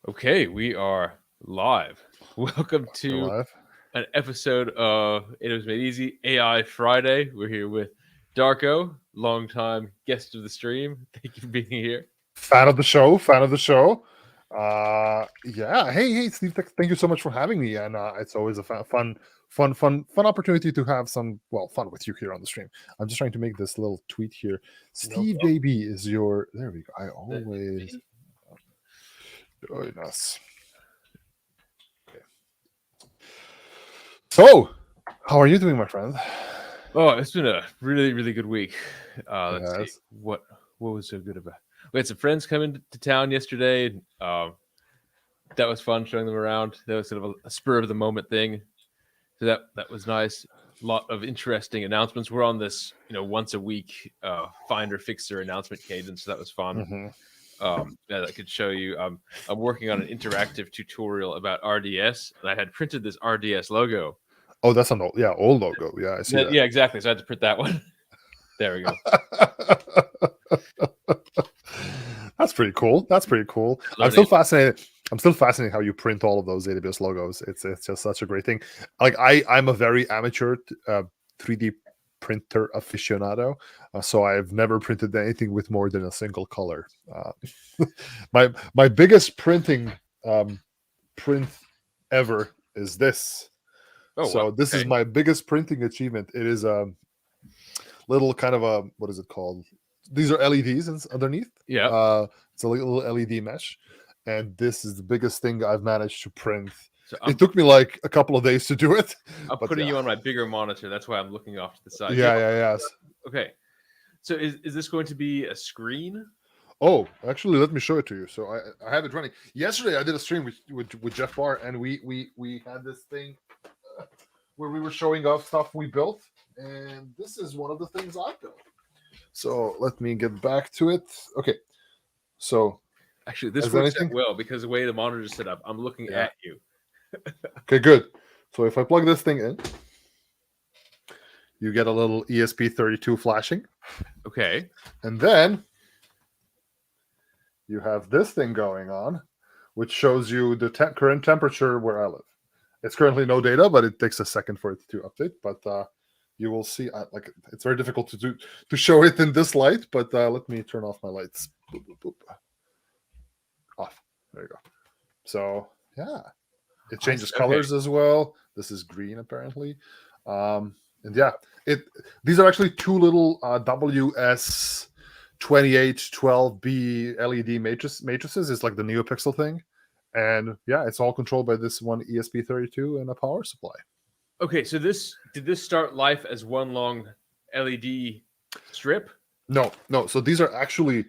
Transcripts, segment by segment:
Okay, we are live. Welcome We're to live. an episode of It Was Made Easy AI Friday. We're here with Darko, longtime guest of the stream. Thank you for being here. Fan of the show. Fan of the show. Yeah. Hey, Steve. Thank you so much for having me. And it's always a fun opportunity to have some fun with you here on the stream. I'm just trying to make this little tweet here. No Steve problem. JB is your. There we go. I always join us. Okay. So, how are you doing, my friend? Oh, it's been a really, really good week. Let's see Yes. what was so good about. We had some friends come into town yesterday. That was fun showing them around. That was sort of a spur of the moment thing. So that was nice. A lot of interesting announcements. We're on this, once a week finder fixer announcement cadence. So that was fun. Mm-hmm. Yeah, I could show you. I'm working on an interactive tutorial about RDS, and I had printed this RDS logo. Oh, that's an old logo. Yeah, I see that. Yeah, exactly. So I had to print that one. There we go. That's pretty cool. I'm still fascinated how you print all of those AWS logos. It's just such a great thing. Like I'm a very amateur 3D printer aficionado, so I've never printed anything with more than a single color. My biggest printing print ever is this. Oh, so wow. this is Okay. my biggest printing achievement. It is a little kind of a, what is it called? These are LEDs underneath. Yeah. It's a little LED mesh, and this is the biggest thing I've managed to print. So It took me like a couple of days to do it. I'm but putting yeah. you on my bigger monitor. That's why I'm looking off to the side. Yeah. Okay. So is this going to be a screen? Oh, actually, let me show it to you. So I have it running. Yesterday, I did a stream with Jeff Barr, and we had this thing where we were showing off stuff we built, and this is one of the things I built. So let me get back to it. Okay. So Actually, this Is works anything? out well because the way the monitor is set up, I'm looking Yeah. at you. Okay, good. So if I plug this thing in, you get a little ESP32 flashing, Okay. and then you have this thing going on, which shows you the current temperature where I live. It's currently no data, but it takes a second for it to update. But you will see. Like it's very difficult to show it in this light. But let me turn off my lights. Boop, boop, boop. Off. There you go. So yeah, it changes Okay. colors as well. This is green apparently, and yeah, these are actually two little WS2812B LED matrices. It's like the NeoPixel thing, and yeah, it's all controlled by this one ESP32 and a power supply. Okay, so did this start life as one long LED strip? No. So these are actually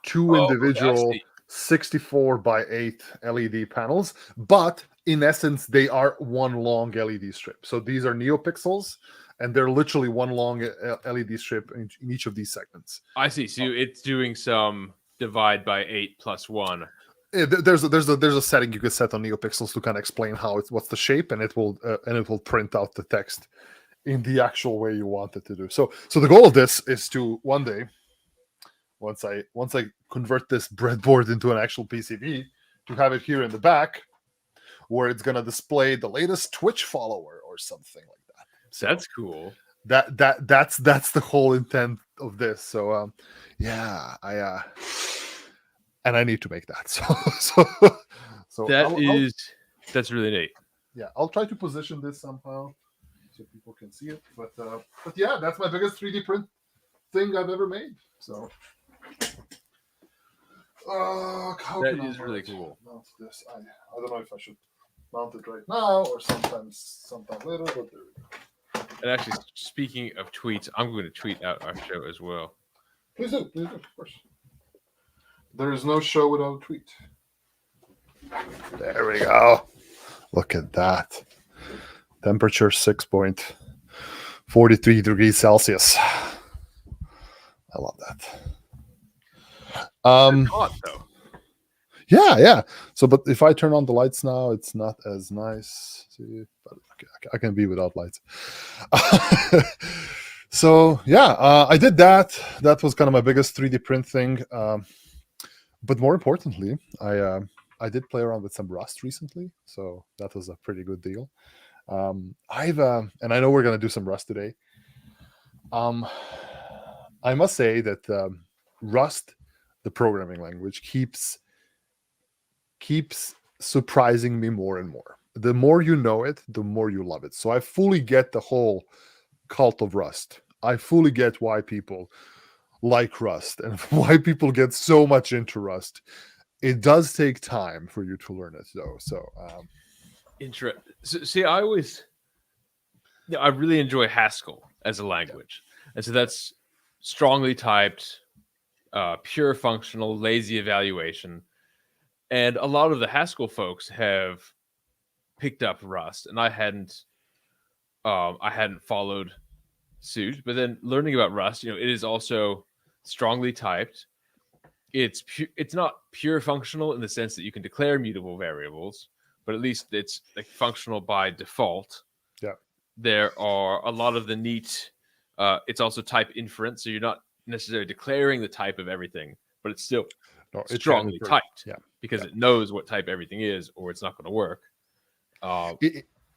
two Oh, okay, I individual see. 64 by 8 LED panels, but in essence, they are one long LED strip. So these are NeoPixels, and they're literally one long LED strip in each of these segments. I see. So it's doing some divide by 8 plus 1. There's a setting you can set on NeoPixels to kind of explain what's the shape, and it will print out the text in the actual way you want it to do. So the goal of this is to one day, once I convert this breadboard into an actual PCB, to have it here in the back, where it's gonna display the latest Twitch follower or something like that. So That's cool. That's the whole intent of this. So yeah, I need to make that. So That's really neat. Yeah, I'll try to position this somehow so people can see it. But yeah, that's my biggest 3D print thing I've ever made. So That is really cool. Mount this. I don't know if I should mount it right now or sometime later, but there we go. And actually, speaking of tweets, I'm going to tweet out our show as well. Please do, of course. There is no show without a tweet. There we go. Look at that. Temperature 6.43 degrees Celsius. I love that. It's hot though. Yeah. So, but if I turn on the lights now, it's not as nice. See, but okay, I can be without lights. So yeah, I did that. That was kind of my biggest 3D print thing. But more importantly, I did play around with some Rust recently, so that was a pretty good deal. I've and I know we're gonna do some Rust today. I must say that Rust, the programming language, keeps surprising me more and more. The more you know it, the more you love it. So I fully get the whole cult of Rust. I fully get why people like Rust and why people get so much into Rust. It does take time for you to learn it, though. So, See, I really enjoy Haskell as a language, and so that's strongly typed, pure functional, lazy evaluation, and a lot of the Haskell folks have picked up Rust, and I hadn't followed suit. But then learning about Rust, it is also strongly typed. It's not pure functional in the sense that you can declare mutable variables, but at least it's like functional by default. yeah. There are a lot of the neat. It's also type inference, so you're not necessarily declaring the type of everything, but it's still strongly typed because it knows what type everything is, or it's not going to work.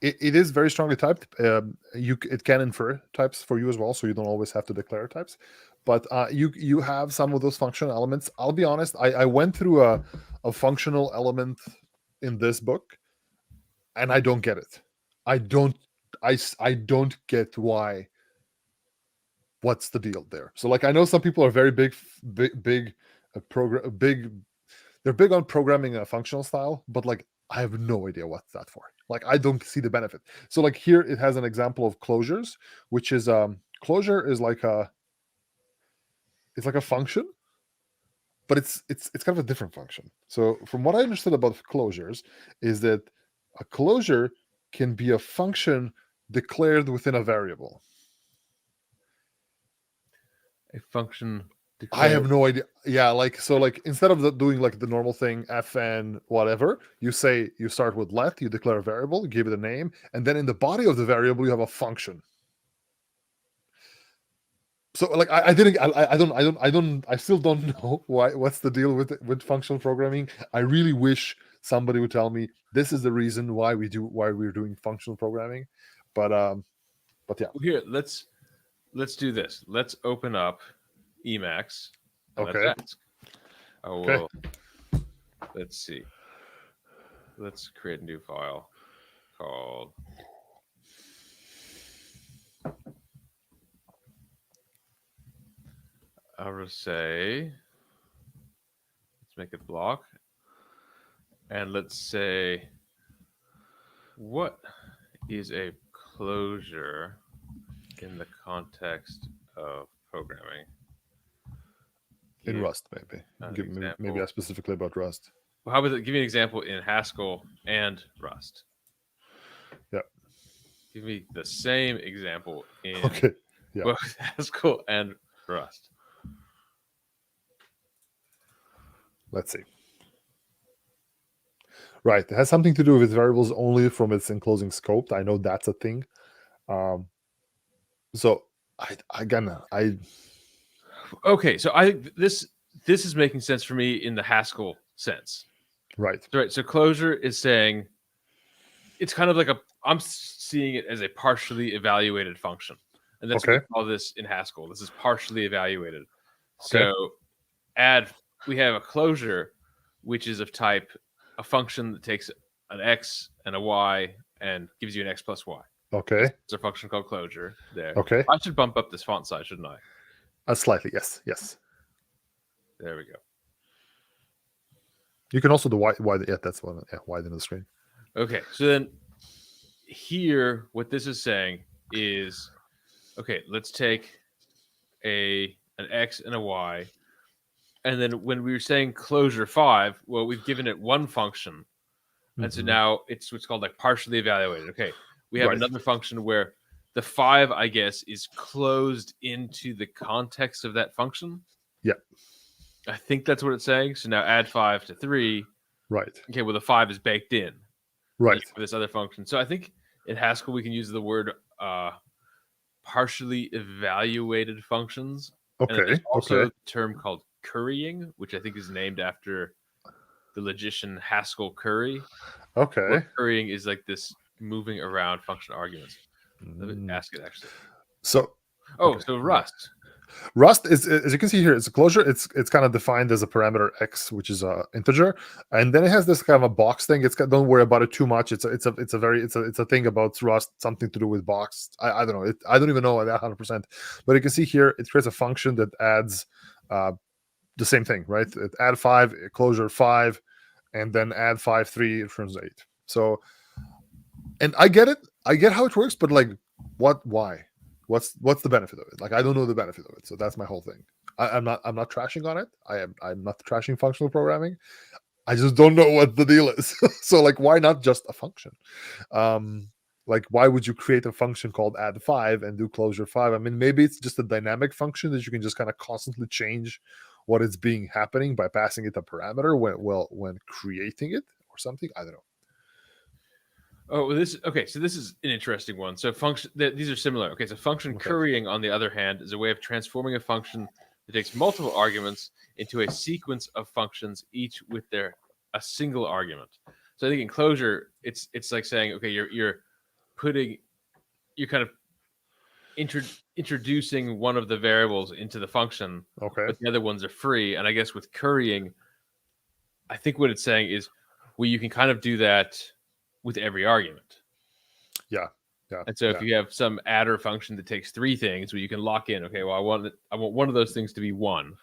It is very strongly typed. It can infer types for you as well, so you don't always have to declare types. But you have some of those functional elements. I'll be honest. I went through a functional element in this book, and I don't get it. I don't get why. What's the deal there? So, like, I know some people are very big They're big on programming a functional style, but like, I have no idea what's that for. Like, I don't see the benefit. So, like, here it has an example of closures, which is closure is like a function, but it's kind of a different function. So, from what I understood about closures, is that a closure can be a function declared within a variable. A function declared. I have no idea. Yeah, like, so, like, instead of doing like the normal thing, fn whatever, you start with let, you declare a variable, you give it a name, and then in the body of the variable you have a function. So, like, I still don't know what's the deal with functional programming. I really wish somebody would tell me this is the reason why we're doing functional programming. But yeah. Well, here, let's do this. Let's open up Emacs. Okay. Let's ask. Let's see. Let's create a new file called I will say, let's make it block. And let's say, what is a closure in the context of programming? In Rust, maybe. Maybe specifically about Rust. Well, how about give me an example in Haskell and Rust? Yeah. Give me the same example in both Haskell and Rust. Let's see. Right. It has something to do with variables only from its enclosing scope. I know that's a thing. So okay, so I think this is making sense for me in the Haskell sense. Right. Right. So closure is saying it's kind of like I'm seeing it as a partially evaluated function. And that's what we call this in Haskell. This is partially evaluated. Okay. So we have a closure, which is of type a function that takes an x and a y and gives you an x plus y. Okay. It's a function called closure there. Okay. I should bump up this font size, shouldn't I? Slightly, yes. There we go. You can also do y. Yeah, that's one. Yeah, widen the screen. Okay, so then here, what this is saying is, okay, let's take an x and a y, and then when we were saying closure 5, well, we've given it one function, and so now it's what's called like partially evaluated. Okay, we have another function where the 5, I guess, is closed into the context of that function. Yeah. I think that's what it's saying. So now add 5 to 3. Right. Okay, well, the 5 is baked in. Right. For this other function. So I think in Haskell, we can use the word partially evaluated functions. Okay. And there's also a term called currying, which I think is named after the logician Haskell curry, where Okay. currying is like this moving around function arguments. Let me Mm. ask it actually. So Oh, okay. so Yeah. Rust. Rust is, as you can see here, it's a closure. It's kind of defined as a parameter x, which is a integer, and then it has this kind of a box thing. Don't worry about it too much. It's a thing about Rust, something to do with box. I don't know. I don't even know that 100%, but you can see here it creates a function that adds the same thing, right? It add 5, closure 5, and then add 5 3 it returns 8. So, and I get it. I get how it works, but like, why? What's the benefit of it? Like, I don't know the benefit of it. So that's my whole thing. I'm not trashing on it. I'm not trashing functional programming. I just don't know what the deal is. So like, why not just a function? Like, why would you create a function called add 5 and do closure 5? I mean, maybe it's just a dynamic function that you can just kind of constantly change what is being happening by passing it a parameter when creating it or something. I don't know. Oh, this okay. So this is an interesting one. So function these are similar. Okay, so function Okay. currying, on the other hand, is a way of transforming a function that takes multiple arguments into a sequence of functions, each with a single argument. So I think in closure, it's like saying, okay, you're putting you're kind of introducing one of the variables into the function, Okay. but the other ones are free. And I guess with currying, I think what it's saying is, well, you can kind of do that with every argument. Yeah. Yeah. And so if Yeah. you have some adder function that takes 3 things, where you can lock in, okay, well, I want one of those things to be 1,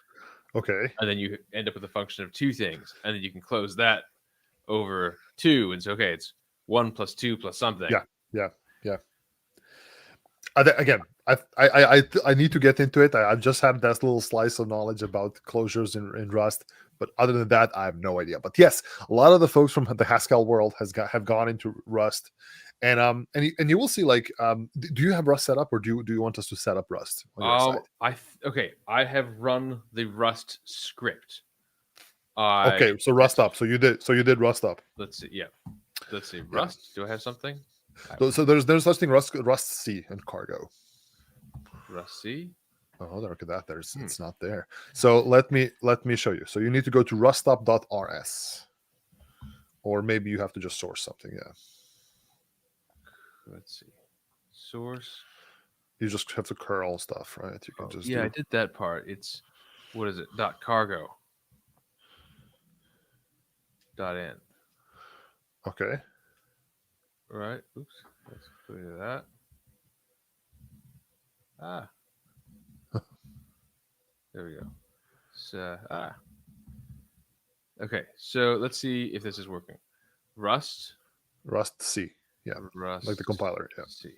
Okay. and then you end up with a function of 2 things, and then you can close that over 2, and so okay, it's 1 plus 2 plus something. Yeah. Yeah. Yeah. Again, I need to get into it. I've just had that little slice of knowledge about closures in Rust, but other than that, I have no idea. But yes, a lot of the folks from the Haskell world have gone into Rust, and you will see, like, do you have Rust set up, or do you want us to set up Rust on your side? I have run the Rust script. Okay, so Rust up. So you did Rust up. Let's see. Yeah, let's see. Yeah. Rust. Do I have something? So there's such thing Rust C and Cargo. Rust C. Oh, look at that. It's not there. So let me show you. So you need to go to rustup.rs, or maybe you have to just source something. Yeah. Let's see. Source. You just have to curl stuff, right? You can just I did that part. It's what is it? .cargo. .in. Okay. Right. Oops. Let's clear that. There we go. So, okay. So let's see if this is working. Rust C. Yeah. Rust. Like the compiler. Yeah. C.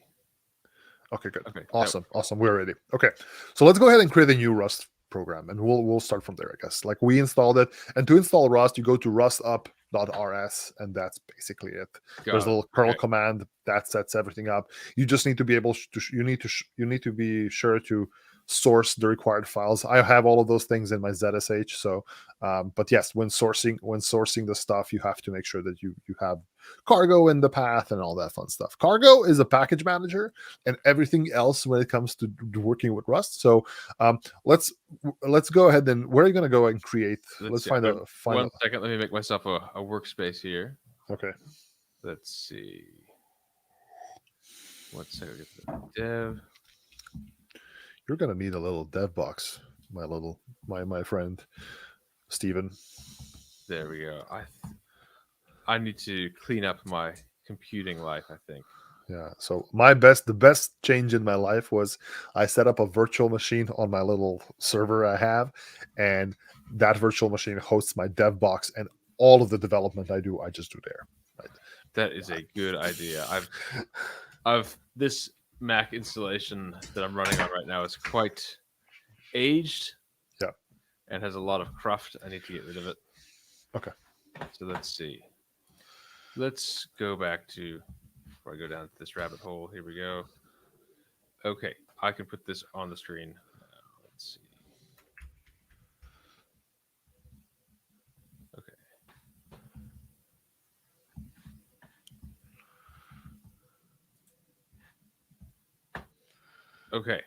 Okay, good. Okay. Awesome. We're ready. Okay. So let's go ahead and create a new Rust program, and we'll start from there, I guess. Like, we installed it, and to install Rust, you go to rustup.rs, and that's basically it. There's a little curl command that sets everything up. You just need to be able to you need to be sure to source the required files. I have all of those things in my ZSH. So, but yes, when sourcing the stuff, you have to make sure that you have Cargo in the path and all that fun stuff. Cargo is a package manager and everything else when it comes to working with Rust. So let's go ahead and where are you going to go and create? Let's find a one second. Let me make myself a workspace here. Okay. Let's see. One second. Get the dev. You're going to need a little dev box, my friend Stephen. There we go. I need to clean up my computing life, I think. Yeah. So the best change in my life was I set up a virtual machine on my little server I have, and that virtual machine hosts my dev box, and all of the development I do, I just do there. Right. That is a good idea. I've this Mac installation that I'm running on right now is quite aged. Yeah. And has a lot of cruft. I need to get rid of it. Okay. So let's see. Let's go back to before I go down this rabbit hole. Here we go. Okay, I can put this on the screen. Let's see. Okay. Okay.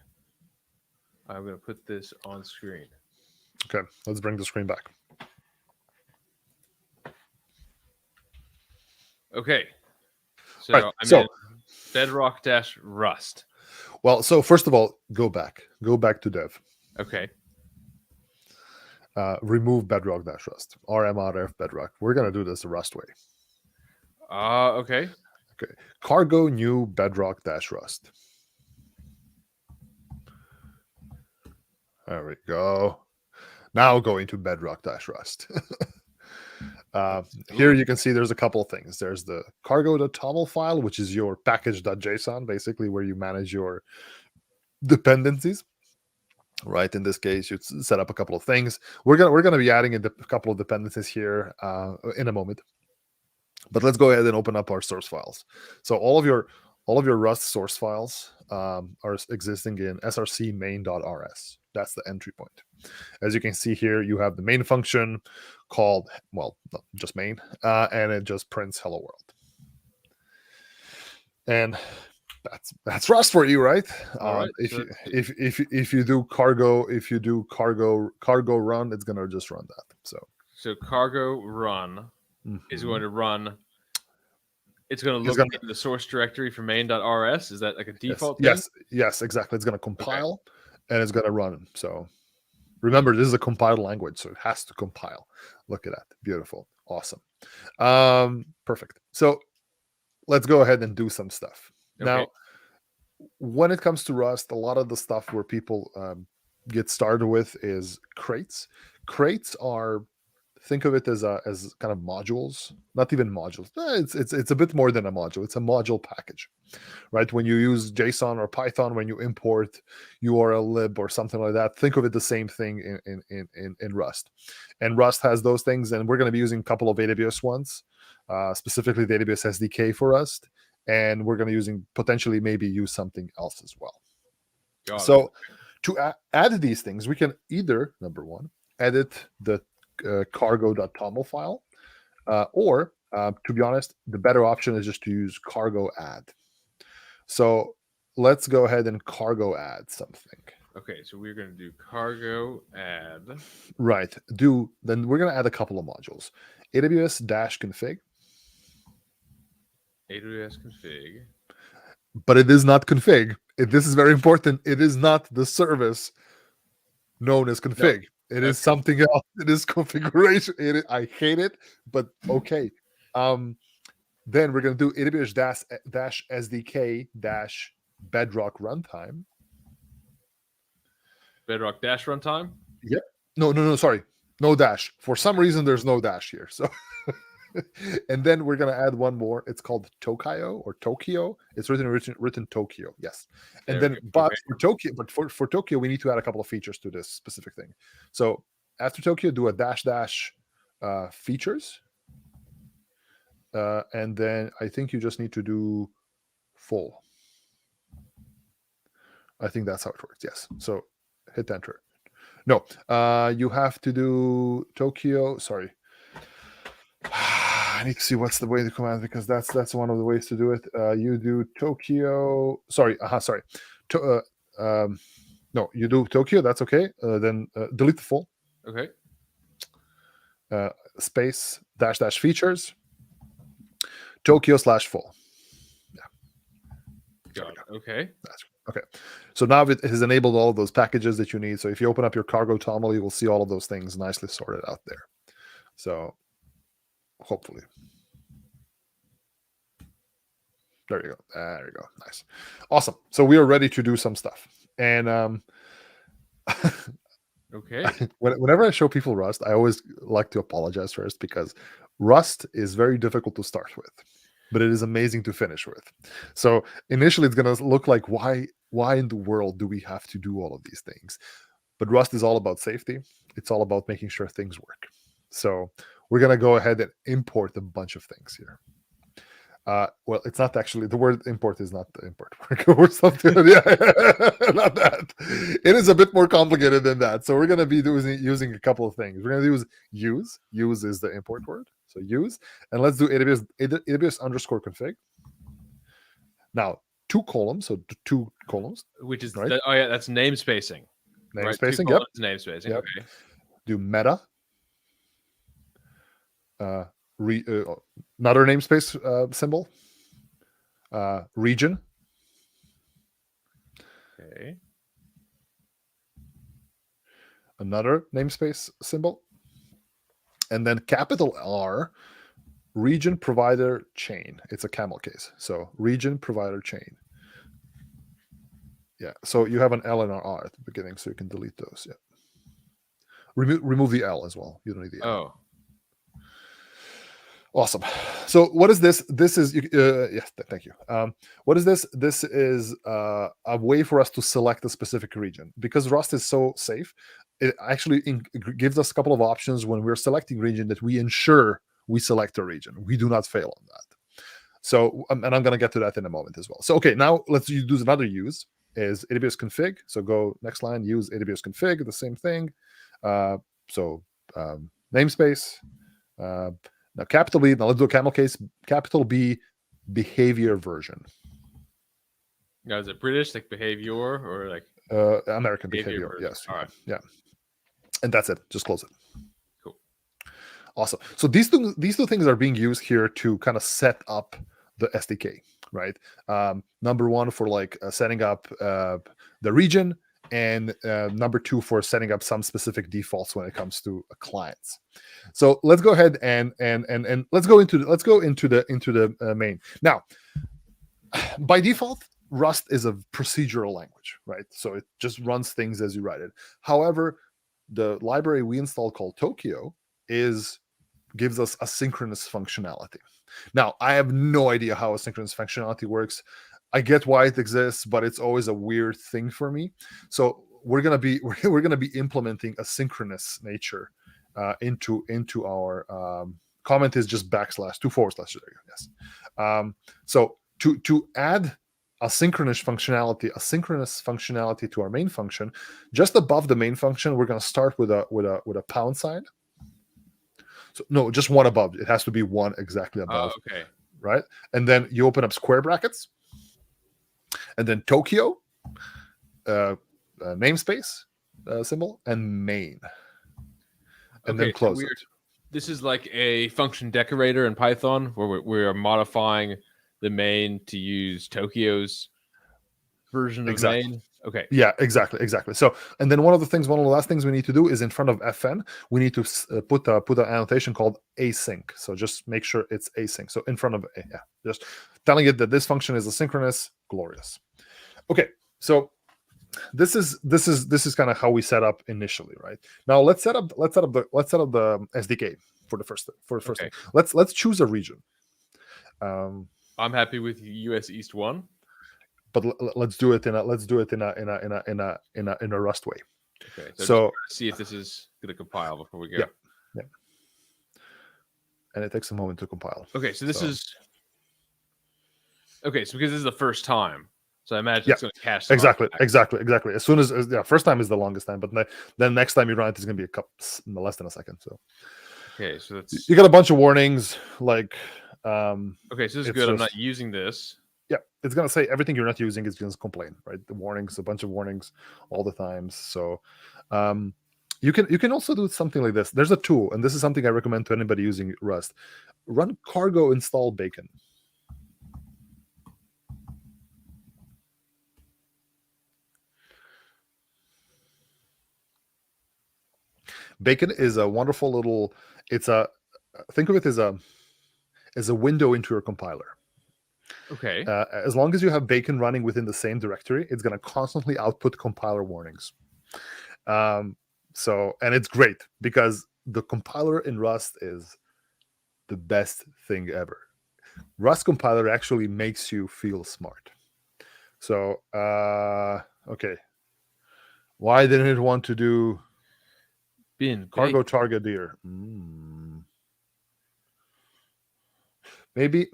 I'm going to put this on screen. Okay, let's bring the screen back. Okay. So Right. I'm So in Bedrock dash Rust. well, so first of all, go back to dev. Okay. Remove Bedrock dash Rust. RMRF Bedrock. We're gonna do this the Rust way. Okay. Okay. Cargo new Bedrock dash Rust. There we go. Now go into Bedrock dash Rust. Here you can see there's a couple of things. There's the cargo.toml file, which is your package.json, basically where you manage your dependencies. Right. In this case, you set up a couple of things. We're gonna be adding a couple of dependencies here in a moment. But let's go ahead and open up our source files. So all of your Rust source files are existing in src main.rs. That's the entry point. As you can see here, you have the main function called, well, just main, and it just prints hello world. And that's Rust for you, right? Right. If you do cargo run, it's gonna just run that. So cargo run is going to run. It's going to look in the source directory for main.rs. Is that like a default thing? Yes, exactly. It's going to compile and it's going to run. So remember, this is a compiled language, so it has to compile. Look at that. Beautiful. Awesome. Perfect. So let's go ahead and do some stuff. Okay. Now, when it comes to Rust, a lot of the stuff where people get started with is crates. Crates are, think of it as kind of modules, not even modules. It's a bit more than a module. It's a module package, right? When you use JSON or Python, when you import URL lib or something like that, think of it the same thing in Rust. And Rust has those things, and we're going to be using a couple of AWS ones, specifically the AWS SDK for Rust, and we're going to potentially maybe use something else as well. So to add these things, we can either, number one, edit the cargo.toml file, or to be honest, the better option is just to use cargo add. So let's go ahead and cargo add something. Okay, so we're going to do cargo add. Right. Then we're going to add a couple of modules. AWS-config. AWS config. But it is not config. This is very important. It is not the service known as config. No. It is something else. It is configuration. I hate it, but okay. Then we're going to do AWS SDK Bedrock runtime. Bedrock dash runtime? Yep. No, sorry. No dash. For some reason, there's no dash here. So, and then we're going to add one more. It's called Tokyo or Tokyo. It's written Tokyo. Yes. And then, for Tokyo, we need to add a couple of features to this specific thing. So after Tokyo, do a dash features. And then I think you just need to do full. I think that's how it works. Yes. So hit enter. No, you have to do Tokyo. Sorry. I need to see what's the way to command, because that's one of the ways to do it. You do Tokyo. Sorry. Sorry. No, you do Tokyo. That's okay. Then delete the full. Okay. Space dash features. Tokyo/full. Yeah. Got it. Okay. That's okay. So now it has enabled all of those packages that you need. So if you open up your cargo toml, you will see all of those things nicely sorted out there. So hopefully. There you go. Nice. Awesome. So we are ready to do some stuff. And okay. Whenever I show people Rust, I always like to apologize first, because Rust is very difficult to start with, but it is amazing to finish with. So initially it's going to look like, why in the world do we have to do all of these things? But Rust is all about safety. It's all about making sure things work. So we're going to go ahead and import a bunch of things here. Well, it's not actually, the word import is not the import or something. Yeah, not that. It is a bit more complicated than that. So we're going to be using a couple of things. We're going to use use. Use is the import word. So use, and let's do AWS_config. Now 2 columns. So 2 columns, which is right? That's namespacing. Namespacing. Right? Namespacing. Yep. Okay. Do meta. another namespace symbol. Region. Okay. Another namespace symbol. And then capital R, region provider chain. It's a camel case. So region provider chain. Yeah. So you have an L and an R at the beginning, so you can delete those. Yeah. Remove the L as well. You don't need the L. Oh. Awesome. So what is this? This is yes. Thank you. What is this? This is a way for us to select a specific region because Rust is so safe. It actually gives us a couple of options when we're selecting region that we ensure we select a region. We do not fail on that. So, and I'm going to get to that in a moment as well. So, okay, now let's do another use is AWS config. So go next line, use AWS config, the same thing. Namespace. Now capital B, now let's do a camel case, capital B behavior version. Now, is it British, like behavior, or like American behavior? Yes. All right. Yeah. And that's it. Just close it. Cool. Awesome. So these two things are being used here to kind of set up the SDK, right? Number one for like setting up the region, and number two for setting up some specific defaults when it comes to clients. So let's go ahead and let's go into the main. Now, by default, Rust is a procedural language, right? So it just runs things as you write it. However, the library we installed called Tokyo gives us asynchronous functionality. Now, I have no idea how asynchronous functionality works. I get why it exists, but it's always a weird thing for me. So we're gonna be implementing asynchronous nature into our comment is just / 2// yes. So to add asynchronous functionality to our main function, just above the main function, we're going to start with a pound sign. So no, just one above. It has to be one exactly above. Okay. Right, and then you open up square brackets, and then Tokyo, namespace symbol, and main, and then close it. This is like a function decorator in Python where we are modifying the main to use Tokyo's version of main. Okay. Yeah, exactly. So, and then one of the last things we need to do is in front of FN, we need to put an annotation called async. So just make sure it's async. So in front of just telling it that this function is asynchronous. Glorious. Okay, so this is kind of how we set up initially, right? Now let's set up the SDK for the first thing. Let's choose a region. I'm happy with US East 1. But let's do it in a Rust way. Okay, so see if this is going to compile before we go. Yeah. And it takes a moment to compile. Okay, so this is because this is the first time, so I imagine it's going to cache. Exactly. As soon as first time is the longest time, but then next time you run it is going to be less than a second. So okay, so that's you got a bunch of warnings like. Okay, so this is good. I'm not using this. Yeah, it's gonna say everything you're not using is going to complain, right? The warnings, a bunch of warnings all the times. So you can also do something like this. There's a tool, and this is something I recommend to anybody using Rust. Run cargo install bacon. Bacon is a wonderful little. Think of it as a window into your compiler. Okay. As long as you have Bacon running within the same directory, it's going to constantly output compiler warnings. And it's great because the compiler in Rust is the best thing ever. Rust compiler actually makes you feel smart. So, okay. Why didn't it want to do cargo target deer? Maybe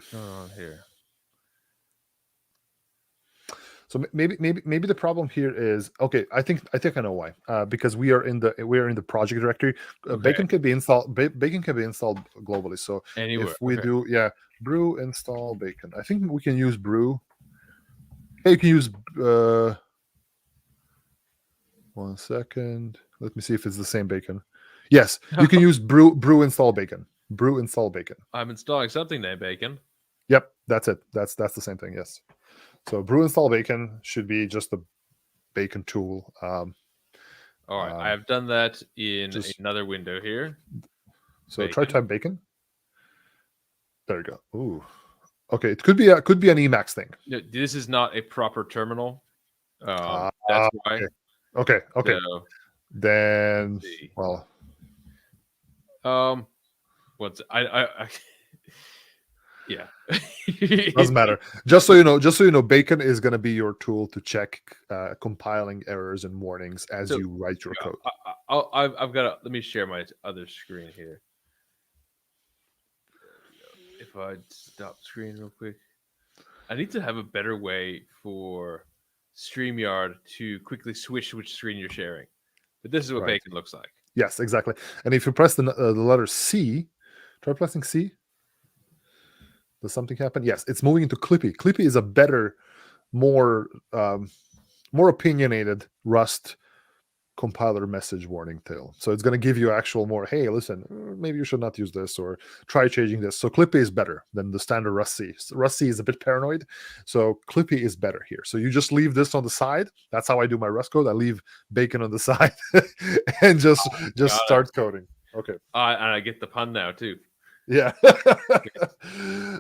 here. So maybe the problem here is I think I know why. Because we are in the project directory. Bacon can be installed. Bacon can be installed globally. So anywhere. If we do brew install bacon, I think we can use brew. Hey, you can use. 1 second. Let me see if it's the same bacon. Yes, you can use brew install bacon. brew install bacon. I'm installing something named bacon. Yep, that's it. That's the same thing. Yes. So brew install bacon should be just the bacon tool. All right, I have done that in just- another window here. So try Bacon. type bacon. There you go. Ooh. Okay, it could be an Emacs thing. No, this is not a proper terminal. That's why. Okay. So, then, well, what's I yeah. doesn't matter. Just so you know, bacon is going to be your tool to check compiling errors and warnings as you write your code. I've got. Let me share my other screen here. If I stop screen real quick, I need to have a better way for StreamYard to quickly switch which screen you're sharing. But this is what bacon looks like. Yes, exactly. And if you press the letter C, try pressing C. Does something happen? Yes, it's moving into Clippy. Clippy is a better, more opinionated Rust compiler message warning tail. So it's going to give you actual more, hey, listen, maybe you should not use this, or try changing this. So Clippy is better than the standard Rust C. Rust C is a bit paranoid, so Clippy is better here. So you just leave this on the side. That's how I do my Rust code. I leave bacon on the side and just start coding. Okay. And I get the pun now too. Yeah.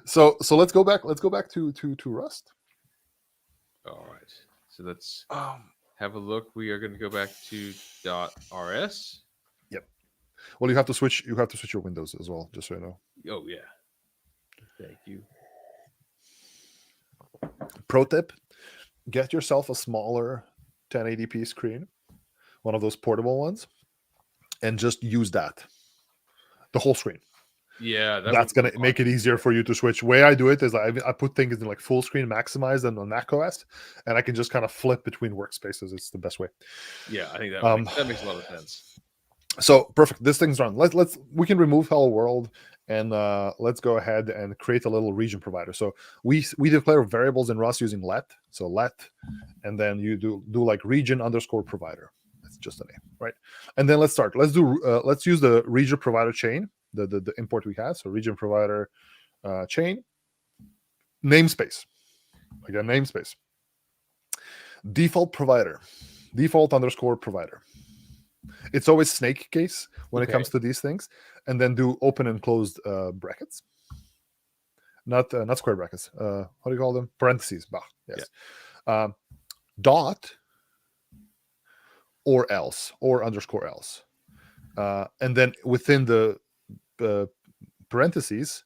So let's go back to Rust. All right. So let's have a look. We are going to go back to .rs. Yep. Well, you have to switch your windows as well, just so you know. Oh yeah. Thank you. Pro tip: get yourself a smaller 1080p screen, one of those portable ones, and just use that. The whole screen. Yeah, that's going to make it easier for you to switch. The way I do it is I put things in like full screen maximized and on Mac OS, and I can just kind of flip between workspaces. It's the best way. Yeah, I think that makes a lot of sense. So perfect. This thing's run. We can remove Hello World and let's go ahead and create a little region provider. So we declare variables in Rust using let. So let, and then you do like region _ provider. That's just a name, right? And then let's start. Let's use the region provider chain. The import we have. So region provider chain namespace. Again, namespace. Default provider. Default _ provider. It's always snake case when it comes to these things. And then do open and closed brackets. Not square brackets. What do you call them? Parentheses. Bah. Yes. Yeah. Dot or else or _ else. And then within the parentheses,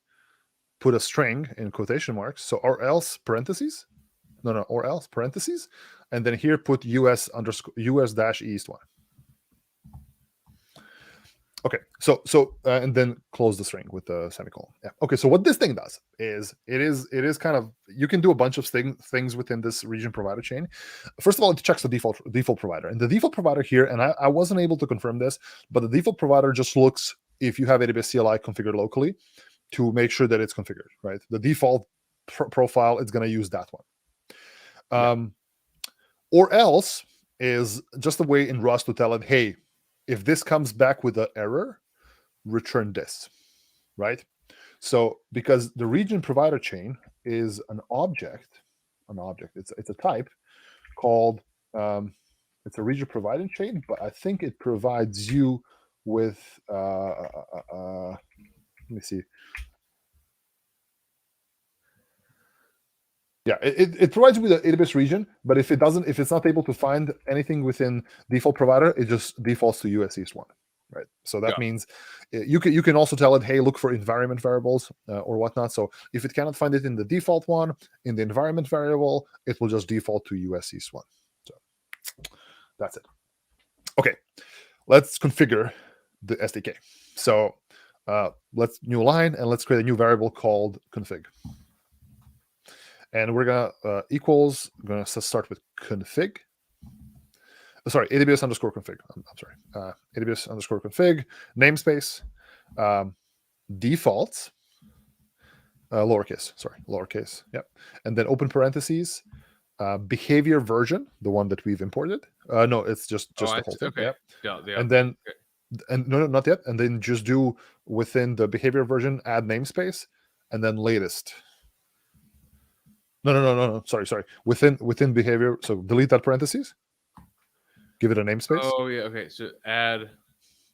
put a string in quotation marks. So or else parentheses, or else parentheses, and then here put US -east 1. Okay, so and then close the string with the semicolon. Yeah. Okay, so what this thing does is it is kind of, you can do a bunch of things within this region provider chain. First of all, it checks the default provider, and the default provider here, and I wasn't able to confirm this, but the default provider just looks if you have AWS CLI configured locally to make sure that it's configured, right? The default profile is going to use that one. Or else is just a way in Rust to tell it, hey, if this comes back with an error, return this, right? So because the region provider chain is an object, it's a type called, it's a region provider chain, but I think it provides you with, let me see. Yeah, it provides you with the AWS region, but if it's not able to find anything within default provider, it just defaults to US East 1, right? So that means you can also tell it, hey, look for environment variables or whatnot. So if it cannot find it in the default one, in the environment variable, it will just default to US East 1. So that's it. Okay, let's configure the SDK. So let's new line, and let's create a new variable called config. And we're gonna equals. I'm gonna start with config. Sorry, AWS _config. I'm sorry. AWS _config namespace defaults lowercase. Sorry, lowercase. Yep. And then open parentheses behavior version, the one that we've imported. No, it's just the whole thing. Okay. Yep. Yeah. And then and no, not yet. And then just do within the behavior version, add namespace, and then latest. No. Sorry. Within behavior, so delete that parentheses. Give it a namespace. Oh yeah. Okay. So add.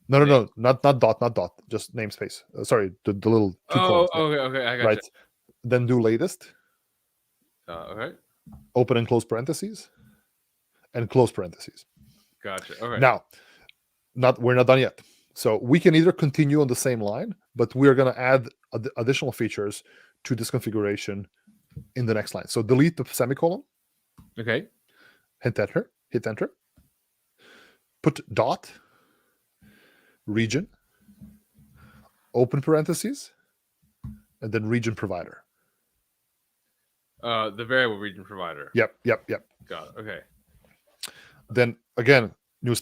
No, not dot, just namespace. Sorry, the little two columns. Okay. I got Right. Then do latest. Okay. Open and close parentheses, and close parentheses. Gotcha. Okay. Now, we're not done yet. So we can either continue on the same line, but we're going to add additional features to this configuration in the next line. So delete the semicolon. Okay. Hit enter. Put dot, region, open parentheses, and then region provider. The variable region provider. Yep. Got it. Okay. Then again, new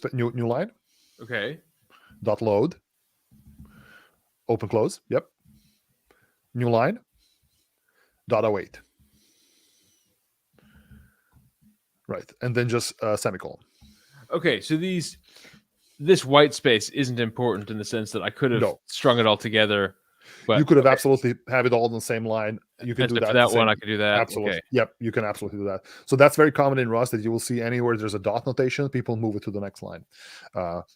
line. Okay. Dot load. Open close. Yep. New line. Dot await. Right, and then just semicolon. Okay, so this white space isn't important in the sense that I could have strung it all together. But you could have absolutely have it all on the same line. You can do that. For that one, I could do that. Absolutely. Okay. Yep, you can absolutely do that. So that's very common in Rust that you will see anywhere there's a dot notation, people move it to the next line,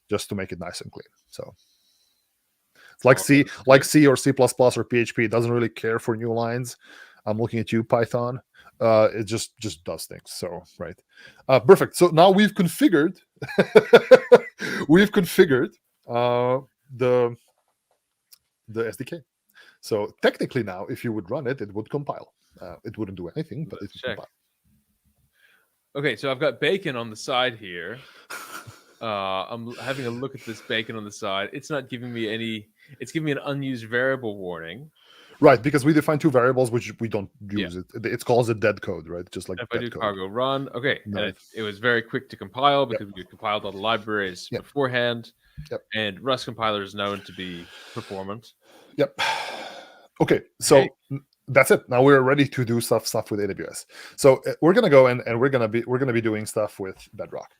just to make it nice and clean. So it's like C or C++ or PHP. It doesn't really care for new lines. I'm looking at you, Python. It just does things. So right, perfect. So now we've configured the SDK. So technically now, if you would run it, it would compile. It wouldn't do anything, but it would compile. Okay, so I've got bacon on the side here. I'm having a look at this bacon on the side. It's not giving me any. It's giving me an unused variable warning. Right, because we define two variables which we don't use. It's called a dead code, right? Just like if I do cargo run, okay, and it was very quick to compile because we compiled all the libraries beforehand. Yep. And Rust compiler is known to be performant. Yep. Okay, so that's it. Now we're ready to do stuff with AWS. So we're gonna go and we're gonna be doing stuff with Bedrock.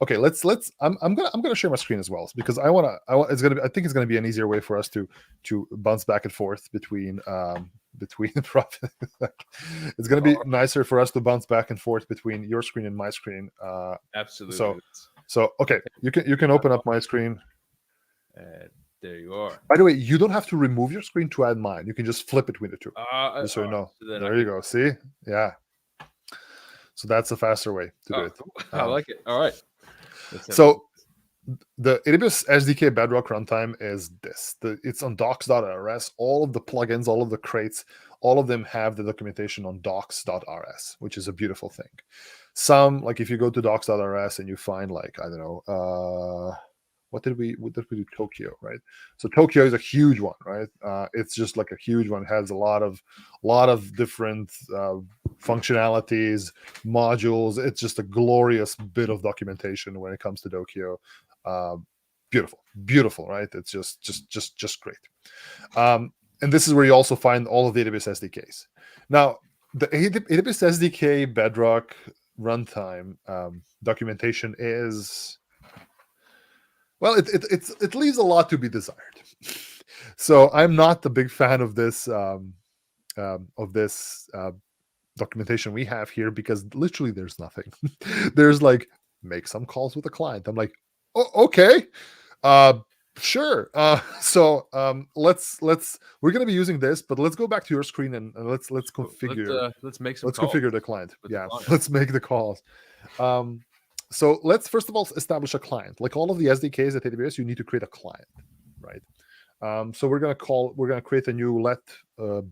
Okay, let's. I'm gonna share my screen as well because I think it's gonna be an easier way for us to bounce back and forth between the profit. It's gonna be nicer for us to bounce back and forth between your screen and my screen. Absolutely. So okay, you can open up my screen. There you are. By the way, you don't have to remove your screen to add mine. You can just flip between the two. Just so you know. So there you go. See? Yeah. So that's a faster way to do it. I like it. All right. So the AWS SDK Bedrock runtime is this. It's on docs.rs. All of the plugins, all of the crates, all of them have the documentation on docs.rs, which is a beautiful thing. Some, like if you go to docs.rs and you find like, I don't know, what did we do? Tokyo, right? So Tokyo is a huge one, right? It's just like a huge one. It has a lot of different functionalities, modules. It's just a glorious bit of documentation when it comes to Tokyo. Beautiful, right? It's just great. And this is where you also find all of the AWS SDKs. Now, the AWS SDK Bedrock runtime documentation is, well, it leaves a lot to be desired. So I'm not a big fan of this documentation we have here because literally there's nothing. There's like, make some calls with a client. I'm like, oh, okay, sure. So we're gonna be using this, but let's go back to your screen and let's configure. Let's make some. Let's configure the client. Yeah, let's make the calls. So let's first of all establish a client. Like all of the SDKs at AWS, you need to create a client, right? So we're gonna create a new let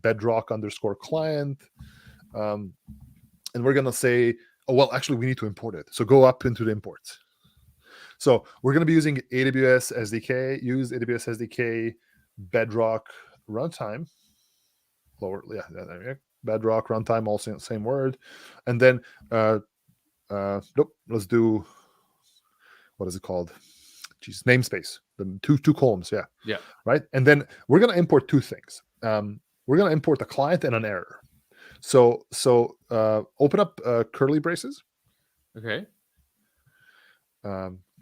Bedrock _ client, and we're gonna say, oh well, actually we need to import it. So go up into the imports. So we're gonna be using AWS SDK. Use AWS SDK Bedrock runtime. Bedrock runtime, all same word, and then. Nope. Let's do, what is it called? Namespace. The two columns. Yeah. Right. And then we're gonna import two things. We're gonna import a client and an error. So open up curly braces. Okay.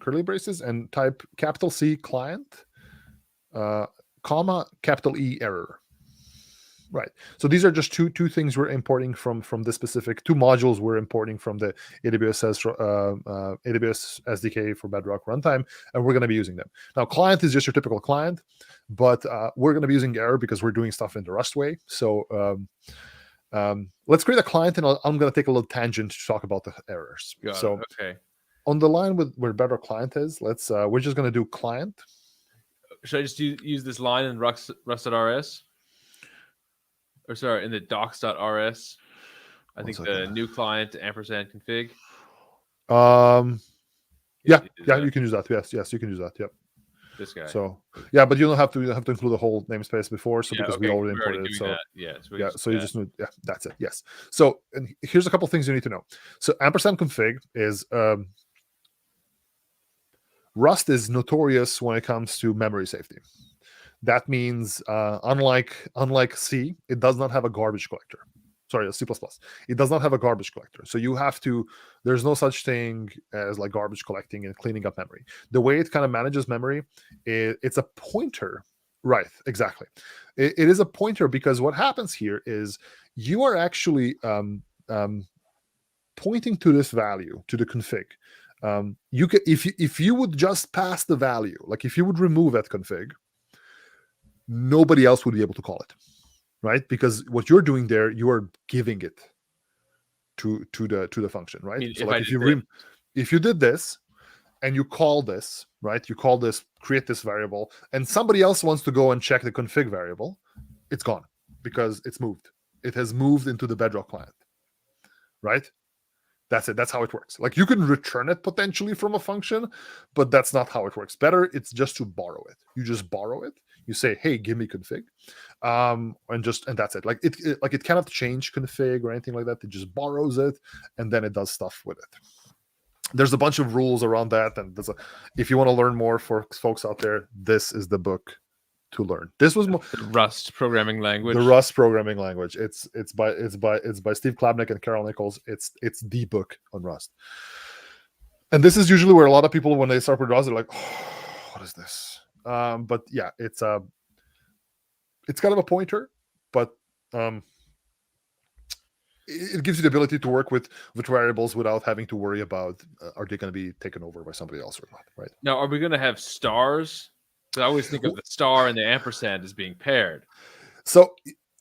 curly braces, and type capital C client, comma, capital E error. Right. So these are just two things we're importing from this specific, two modules we're importing from the AWS SDK for Bedrock runtime, and we're going to be using them. Now, client is just your typical client, but we're going to be using error because we're doing stuff in the Rust way. So let's create a client, and I'm going to take a little tangent to talk about the errors. Okay. On the line with where Bedrock client is, we're just going to do client. Should I just use this line in Rust.rs? Or sorry, in the docs.rs. I think the new client ampersand config. Yeah, you can use that. Yes, you can use that. Yep. This guy. So yeah, but you don't have to include the whole namespace before, so because we already imported it. So that. You just need, that's it. Yes. So and here's a couple things you need to know. So ampersand config is Rust is notorious when it comes to memory safety. That means unlike C, it does not have a garbage collector. Sorry, C++. It does not have a garbage collector. So you have to, there's no such thing as like garbage collecting and cleaning up memory. The way it kind of manages memory, it's a pointer. Right, exactly. It is a pointer because what happens here is you are actually pointing to this value, to the config. You could, if you would just pass the value, like if you would remove that config, nobody else would be able to call it, right? Because what you're doing there, you are giving it to the function, right? So like if you did this and you call this, right? You call this, create this variable, and somebody else wants to go and check the config variable, it's gone because it's moved. It has moved into the Bedrock client, right? That's it. That's how it works. Like you can return it potentially from a function, but that's not how it works. Better, it's just to borrow it. You just borrow it. You say, "Hey, give me config," and that's it. Like it cannot change config or anything like that. It just borrows it, and then it does stuff with it. There's a bunch of rules around that, and if you want to learn more for folks out there, this is the book to learn. This was the Rust programming language. The Rust programming language. It's by Steve Klabnik and Carol Nichols. It's the book on Rust. And this is usually where a lot of people, when they start with Rust, they're like, oh, "What is this?" But yeah, it's kind of a pointer, but it gives you the ability to work with variables without having to worry about are they going to be taken over by somebody else or not, right? Now, are we going to have stars? Because I always think of the star and the ampersand as being paired. So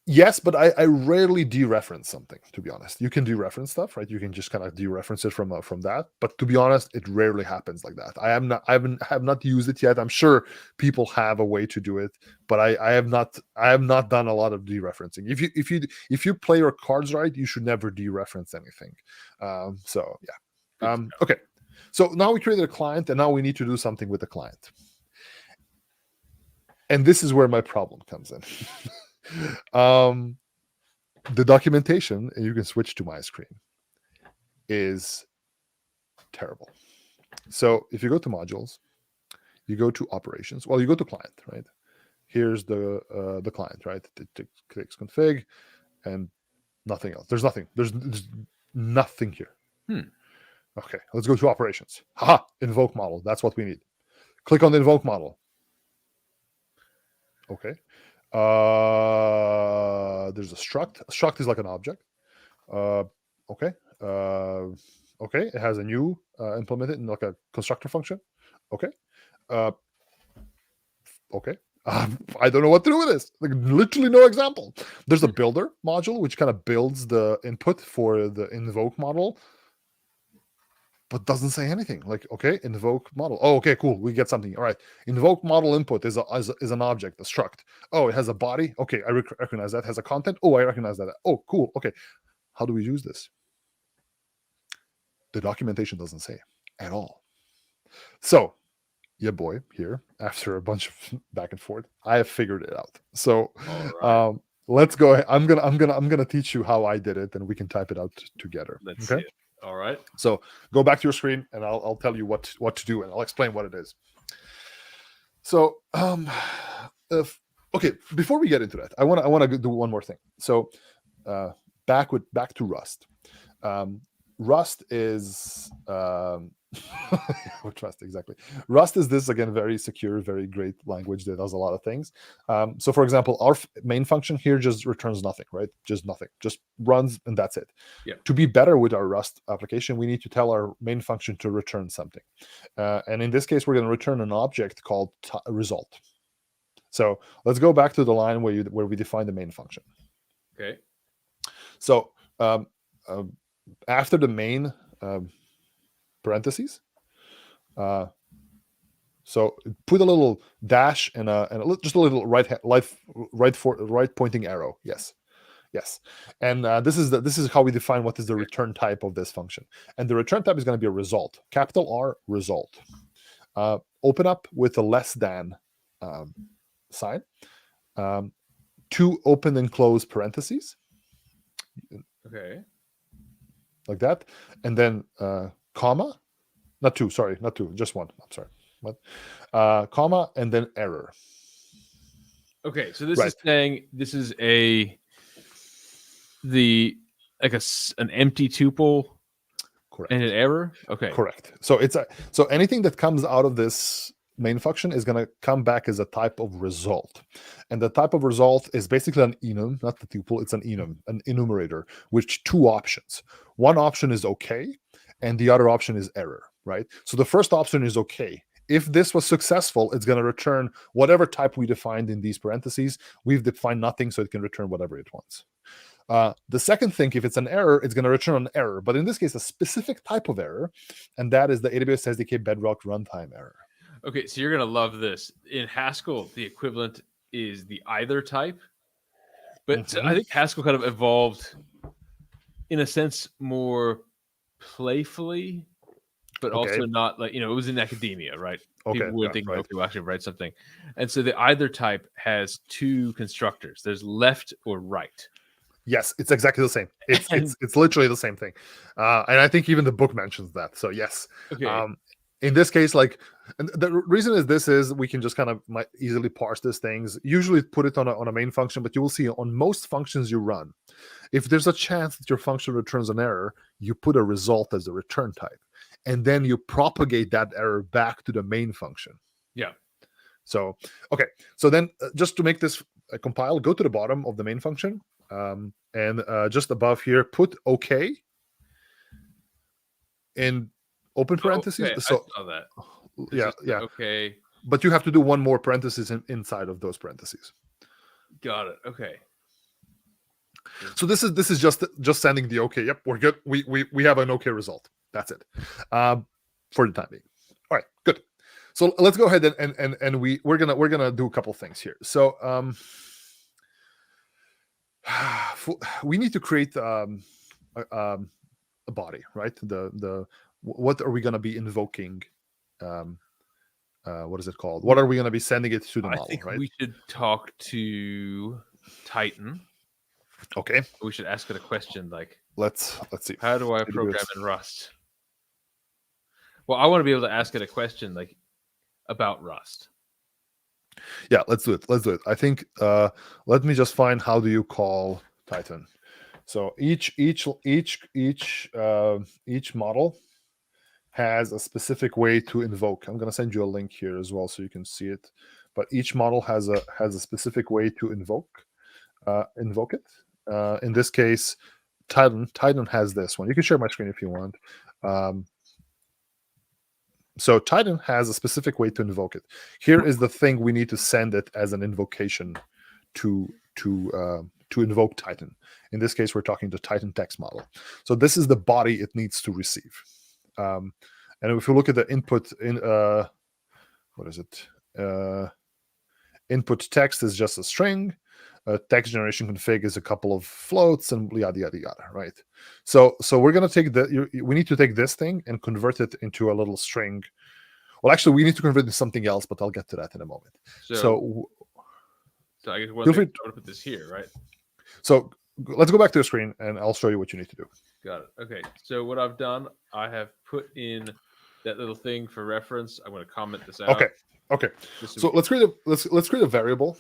yes, but I rarely dereference something, to be honest. You can dereference stuff, right? You can just kind of dereference it from that. But to be honest, it rarely happens like that. I have not used it yet. I'm sure people have a way to do it, but I have not done a lot of dereferencing. If you play your cards right, you should never dereference anything. So yeah. Okay. So now we created a client, and now we need to do something with the client. And this is where my problem comes in. The documentation, and you can switch to my screen, is terrible. So if you go to modules, you go to operations. Well, you go to client, right? Here's the client, right? It clicks config, and nothing else. There's nothing. There's nothing here. Okay, let's go to operations. Haha, invoke model. That's what we need. Click on the invoke model. Okay. There's a struct. A struct is like an object. Okay. Okay. It has a new implemented in like a constructor function. Okay. Okay. I don't know what to do with this. Like literally no example. There's a builder module which kind of builds the input for the invoke model, but doesn't say anything. Like, okay, invoke model. Oh, okay, cool. We get something. All right. Invoke model input is an object, a struct. Oh, it has a body. Okay, I recognize that. It has a content. Oh, I recognize that. Oh, cool. Okay. How do we use this? The documentation doesn't say at all. So, yeah, boy, here, after a bunch of back and forth, I have figured it out. So, right. Let's go ahead. I'm gonna teach you how I did it, and we can type it out together. Let's see it. All right. So go back to your screen, and I'll tell you what to do, and I'll explain what it is. So, okay, before we get into that, I want to do one more thing. So, back to Rust. Rust is Trust, exactly. Rust is this, again, very secure, very great language that does a lot of things. So for example, our main function here just returns nothing, right? Just nothing, just runs, and that's it. Yeah. To be better with our Rust application, we need to tell our main function to return something. And in this case, we're going to return an object called result. So let's go back to the line where we define the main function. Okay. So after the main parentheses, so put a little dash and just a little right pointing arrow. Yes, and this is how we define what is the return type of this function. And the return type is going to be a result, capital R, result. Open up with a less than sign, two open and close parentheses. Okay. Like that, and then comma, not two, just one. I'm sorry. What? Comma, and then error. Okay, so this is saying this is an empty tuple. Correct. And an error. Okay. Correct. So so anything that comes out of this main function is going to come back as a type of result, and the type of result is basically an enum, not the tuple. It's an enum, an enumerator, with two options. One option is okay, and the other option is error. Right. So the first option is okay. If this was successful, it's going to return whatever type we defined in these parentheses. We've defined nothing, so it can return whatever it wants. The second thing, if it's an error, it's going to return an error, but in this case, a specific type of error, and that is the AWS SDK Bedrock runtime error. Okay, so you're going to love this. In Haskell, the equivalent is the either type, but I think Haskell kind of evolved, in a sense, more playfully, but also not like, it was in academia, right? People were thinking, okay, we'll actually write something. And so the either type has two constructors. There's left or right. Yes, it's exactly the same. It's literally the same thing. And I think even the book mentions that. So yes. Okay. In this case, and the reason is we can just kind of easily parse these things. Usually put it on a main function, but you will see on most functions you run, if there's a chance that your function returns an error, you put a result as the return type, and then you propagate that error back to the main function. Yeah. So okay. So then just to make this compile, go to the bottom of the main function, and just above here, put okay in open parentheses. Okay. So I saw that. Yeah. Okay. But you have to do one more parenthesis inside of those parentheses. Got it. Okay. So this is just sending the okay. Yep, we're good. We have an okay result. That's it. For the time being. All right, good. So let's go ahead and we're gonna do a couple things here. So we need to create a body, right? What are we going to be invoking? What is it called? What are we going to be sending it to the model? Right? We should talk to Titan. Okay. We should ask it a question like, let's see. How do I program in Rust? Well, I want to be able to ask it a question like about Rust. Yeah, let's do it. I think let me just find how do you call Titan. So each model has a specific way to invoke. I'm going to send you a link here as well so you can see it. But each model has a specific way to invoke it. In this case, Titan has this one. You can share my screen if you want. So Titan has a specific way to invoke it. Here is the thing we need to send it as an invocation to invoke Titan. In this case, we're talking to Titan text model. So this is the body it needs to receive. And if you look at the input in what is it? Input text is just a string. Text generation config is a couple of floats and yada yada yada, right? So we're gonna take we need to take this thing and convert it into a little string. Well, actually, we need to convert it to something else, but I'll get to that in a moment. So I guess we're going to put this here, right? So let's go back to the screen and I'll show you what you need to do. Got it. Okay. So what I've done, I have put in that little thing for reference. I'm going to comment this out. Okay. So let's create a variable.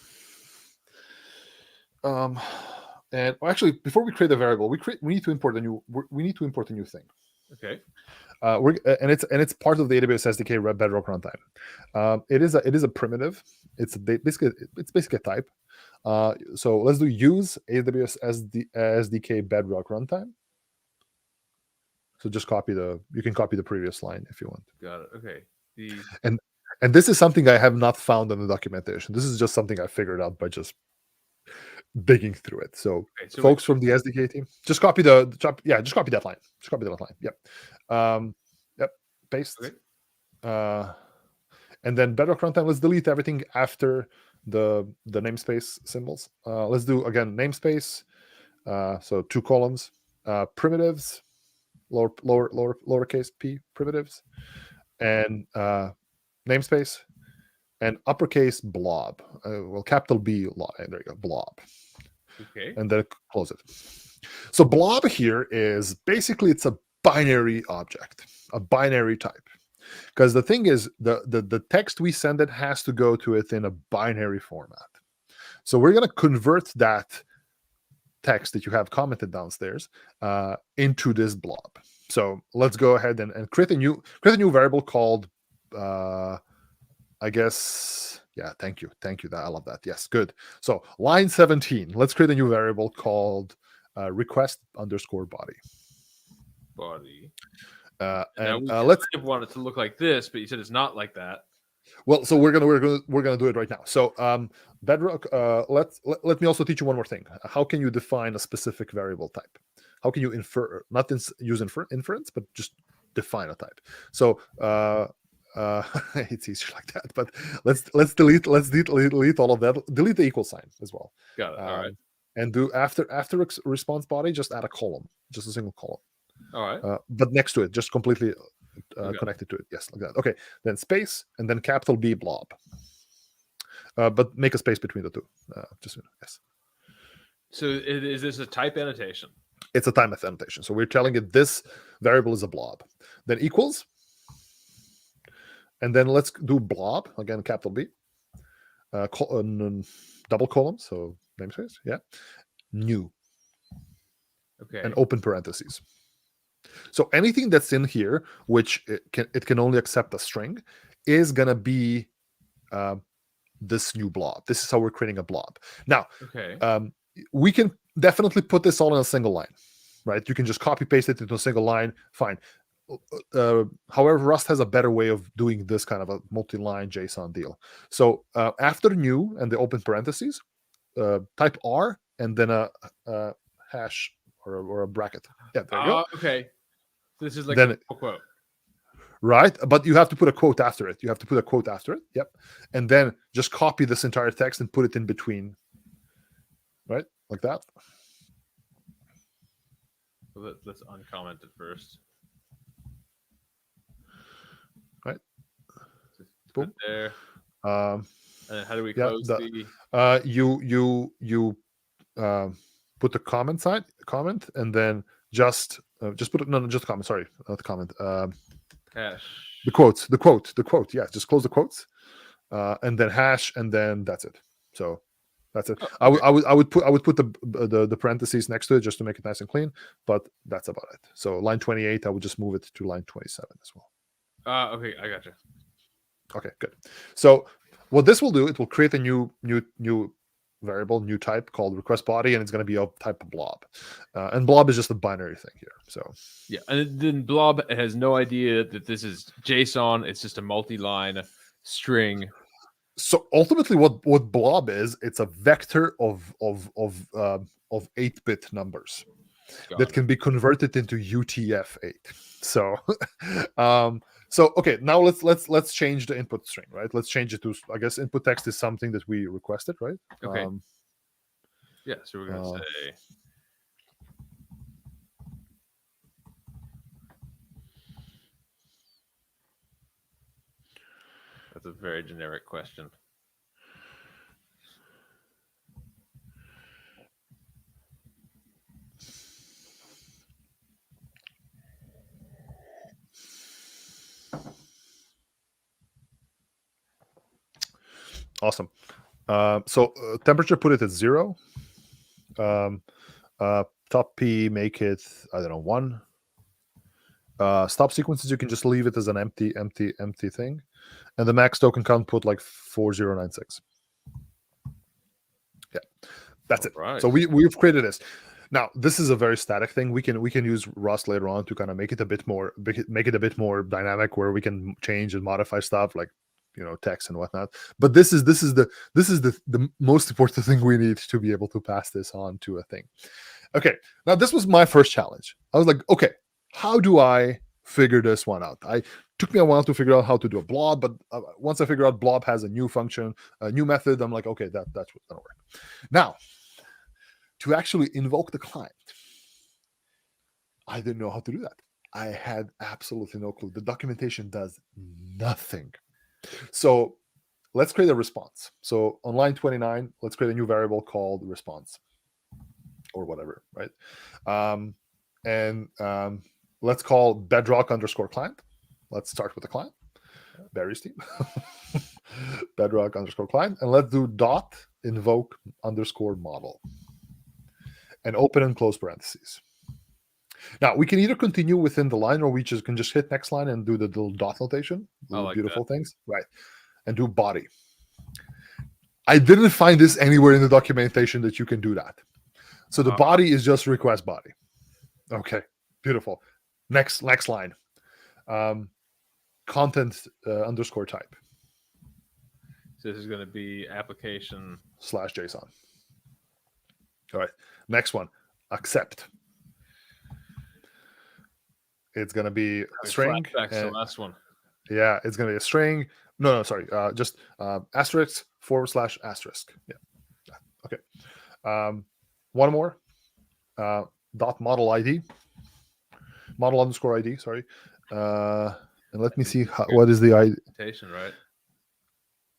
And actually, before we create a variable, we need to import a new thing. Okay. And it's part of the AWS SDK Bedrock runtime. It is a primitive. It's basically a type. So let's do use AWS SDK Bedrock runtime. So just you can copy the previous line if you want. Got it. Okay. And this is something I have not found in the documentation. This is just something I figured out by just digging through it. So, folks from the SDK team, just copy just copy that line. Just copy that line. Yep. Paste. Okay. And then Bedrock runtime. Let's delete everything after the namespace symbols. Let's do again namespace. So 2 columns. Primitives. Lowercase p primitives, and namespace, and uppercase blob. Capital B. There you go. Blob. Okay. And then close it. So blob here is basically it's a binary object, a binary type. Because the thing is, the text we send it has to go to it in a binary format. So we're going to convert that text that you have commented downstairs into this blob. So let's go ahead and create a new variable called I guess, yeah, thank you. I love that. Yes, good. So line 17, let's create a new variable called request_body. Let's want it to look like this, but you said it's not like that. Well, so we're gonna do it right now. So Bedrock, let me also teach you one more thing. How can you define a specific variable type? How can you infer, not use inference, but just define a type? So it's easier like that. But let's delete all of that. Delete the equal sign as well. Got it. All right. And do after response body, just add a column, just a single column. All right. But next to it, just completely connected to it. Yes, like that. Okay. Then space and then capital B blob. But make a space between the two. Yes. So is this a type annotation? It's a type annotation. So we're telling it this variable is a blob. Then equals. And then let's do blob again, capital B. Double column, so namespace. Yeah. New. Okay. And open parentheses. So anything that's in here, which it can only accept a string, is gonna be this new blob. This is how we're creating a blob. Now, we can definitely put this all in a single line, right? You can just copy paste it into a single line. Fine. However, Rust has a better way of doing this kind of a multi-line JSON deal. So after new and the open parentheses, type R and then a hash or a bracket. Yeah, there you go. Okay. This is like a quote. Right, but you have to put a quote after it. Yep. And then just copy this entire text and put it in between. Right, like that. Let's uncomment it first. Right. Boom. There. And then how do we close you put the comment and then just put it just comment. Sorry, not the comment. Hash. The quote. Yeah, just close the quotes, and then hash, and then that's it. So that's it. Oh, okay. I would put the parentheses next to it just to make it nice and clean, but that's about it. So line 28, I would just move it to line 27 as well. Okay, I gotcha. Okay, good. So what this will do, it will create a new variable, new type called request body, and it's going to be a type of blob. And blob is just a binary thing here. So yeah, and then blob has no idea that this is JSON. It's just a multi-line string. So ultimately, what blob is, it's a vector of 8-bit numbers that can be converted into UTF-8. So so okay, now let's change the input string, right? Let's change it to, I guess input text is something that we requested, right? Okay. Yeah, so we're gonna say that's a very generic question. Awesome. So temperature, put it at 0. Top P, make it, I don't know, 1. Stop sequences, you can just leave it as an empty thing. And the max token count, put like 4096. Yeah, that's it. Right. So we've created this. Now, this is a very static thing. We can use Rust later on to kind of make it a bit more dynamic, where we can change and modify stuff like, text and whatnot. But this is the most important thing we need to be able to pass this on to a thing. Okay, now this was my first challenge. I was like, okay, how do I figure this one out? Took me a while to figure out how to do a blob, but once I figure out blob has a new function, a new method, I'm like, okay, that's what's gonna work. Now, to actually invoke the client, I didn't know how to do that. I had absolutely no clue. The documentation does nothing. So let's create a response. So on line 29, let's create a new variable called response or whatever, right? Let's call Bedrock _ client. Let's start with the client. Barry's team. Bedrock _ client. And let's do dot invoke _ model. And open and close parentheses. Now, we can either continue within the line, or we can just hit next line and do the little dot notation, little beautiful things, right? And do body. I didn't find this anywhere in the documentation that you can do that. So the body is just request body. Okay, beautiful. Next line. Content _ type. So this is going to be application /JSON. All right. Next one. Accept. It's going to be a string. Back to the last one. Yeah, it's going to be a string. No, sorry. Just asterisk / asterisk. Yeah. Okay. One more. Dot model ID. Model _ ID. Sorry. And let me see what is the ID. Right.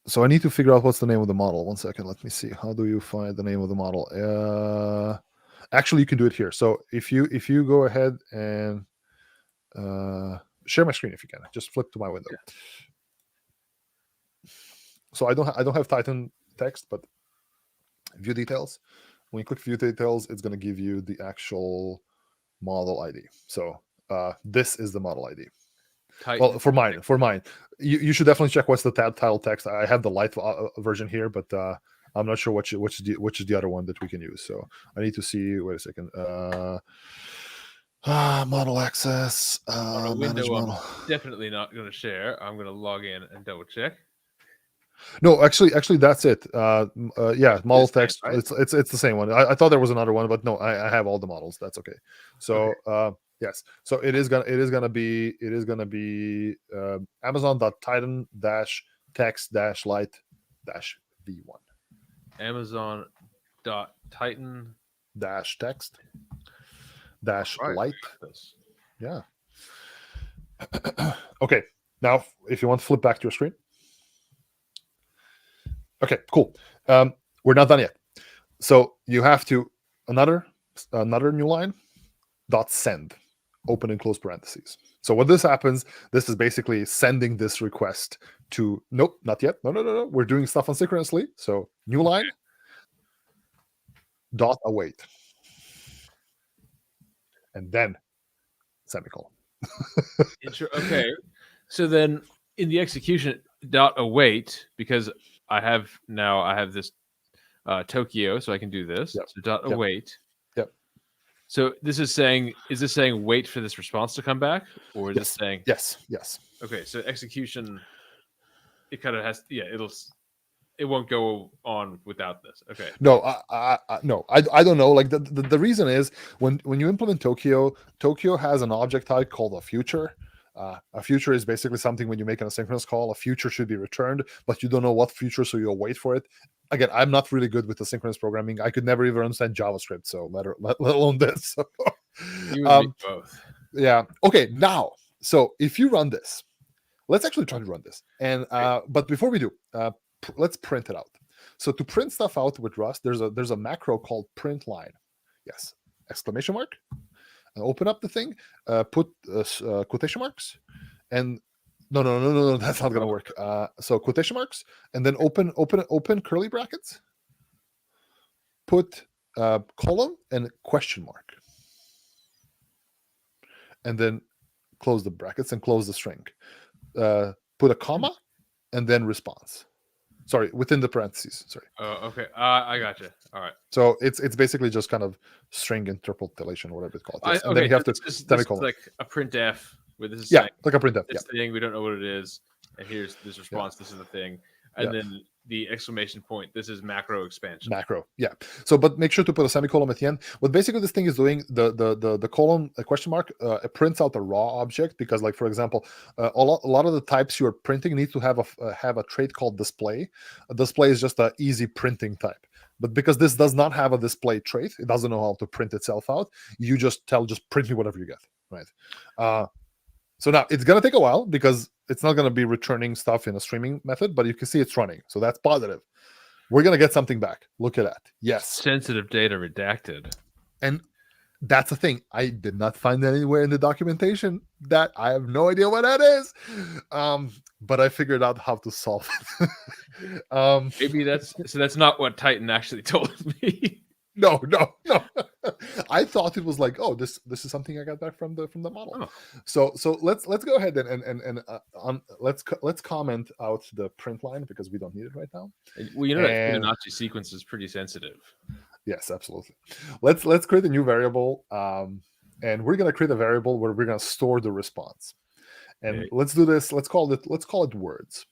So I need to figure out what's the name of the model. 1 second. Let me see. How do you find the name of the model? Actually, you can do it here. So if you go ahead and share my screen if you can. Just flip to my window. Yeah. So I don't have Titan text, but view details. When you click view details, it's going to give you the actual model ID. So this is the model ID. Titan. Well, for mine, you should definitely check what's the title text. I have the light version here, but I'm not sure which is the other one that we can use. So I need to see. Wait a second. Model access. On a window, I'm definitely not going to share. I'm going to log in and double check. No, actually, that's it. Yeah, model text. Right? It's the same one. I thought there was another one, but no, I have all the models. That's okay. So yes, so it is gonna be Amazon.Titan -text -light -v1. Amazon.Titan -text -light. Yeah. Okay. Now, if you want to flip back to your screen. Okay, cool. We're not done yet. So you have to another new line .send, open and close parentheses. So when this happens, this is basically sending this request to nope, not yet. No. We're doing stuff asynchronously. So new line .await, and then semicolon. Okay, so then in the execution .await, because I have this Tokyo, so I can do this. Yep. So .await. Yep. So is this saying wait for this response to come back, or is this saying yes? Okay, so execution, it kind of has it won't go on without this. Okay. No, I don't know. Like the reason is when you implement Tokyo has an object type called a future. A future is basically something when you make an asynchronous call, a future should be returned, but you don't know what future, so you'll wait for it. Again, I'm not really good with asynchronous programming. I could never even understand JavaScript, so let alone this. You and me both. Yeah. Okay. Now, so if you run this, let's actually try to run this. And but before we do, let's print it out. So to print stuff out with Rust, there's a macro called print line. Yes. Exclamation mark. Open up the thing, put quotation marks, and no, that's not gonna work. So quotation marks, and then open curly brackets, put column and question mark, and then close the brackets and close the string. Put a comma and then response. Sorry, within the parentheses. Sorry. Oh, okay. I gotcha. All right. So it's basically just kind of string interpolation, whatever it's called. Yes. And then Okay. you have This to is semicolon. like a printf where this is Yeah, saying like a printf. this thing we don't know what it is, and here's this response. This is the thing, and then the exclamation point. This is macro expansion. Macro, yeah. So, but make sure to put a semicolon at the end. What basically this thing is doing, the colon, a question mark, it prints out the raw object because, like for example, a lot of the types you are printing need to have a trait called display. A display is just an easy printing type. But because this does not have a display trait, it doesn't know how to print itself out. You just print me whatever you get, right? So now it's gonna take a while because it's not gonna be returning stuff in a streaming method, but you can see it's running, so that's positive. We're going to get something back. Look at that. Yes. Sensitive data redacted. And that's the thing. I did not find that anywhere in the documentation. That I have no idea what that is. But I figured out how to solve it. Maybe that's not what Titan actually told me. No. I thought it was like, oh, this is something I got back from the model. Oh. So let's go ahead and let's comment out the print line because we don't need it right now. Well, you know that Fibonacci sequence is pretty sensitive. Yes, absolutely. Let's create a new variable, and we're gonna create a variable where we're gonna store the response. And let's do this. Let's call it words.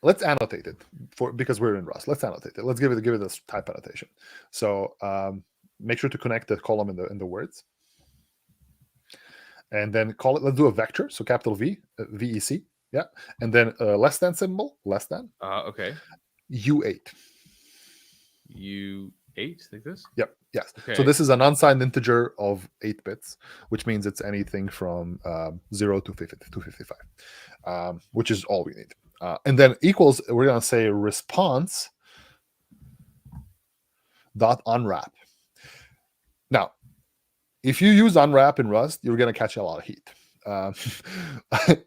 Let's annotate it because we're in Rust. Let's annotate it. Let's give it a type annotation. So make sure to connect the column in the words, and then call it. Let's do a vector. So capital V, VEC, yeah, and then less than symbol, less than. Okay. U8. U8 like this. Yep. Yes. Okay. So this is an unsigned integer of 8 bits, which means it's anything from 0 to 255, which is all we need. And then equals, we're going to say response dot unwrap. Now, if you use unwrap in Rust, you're going to catch a lot of heat.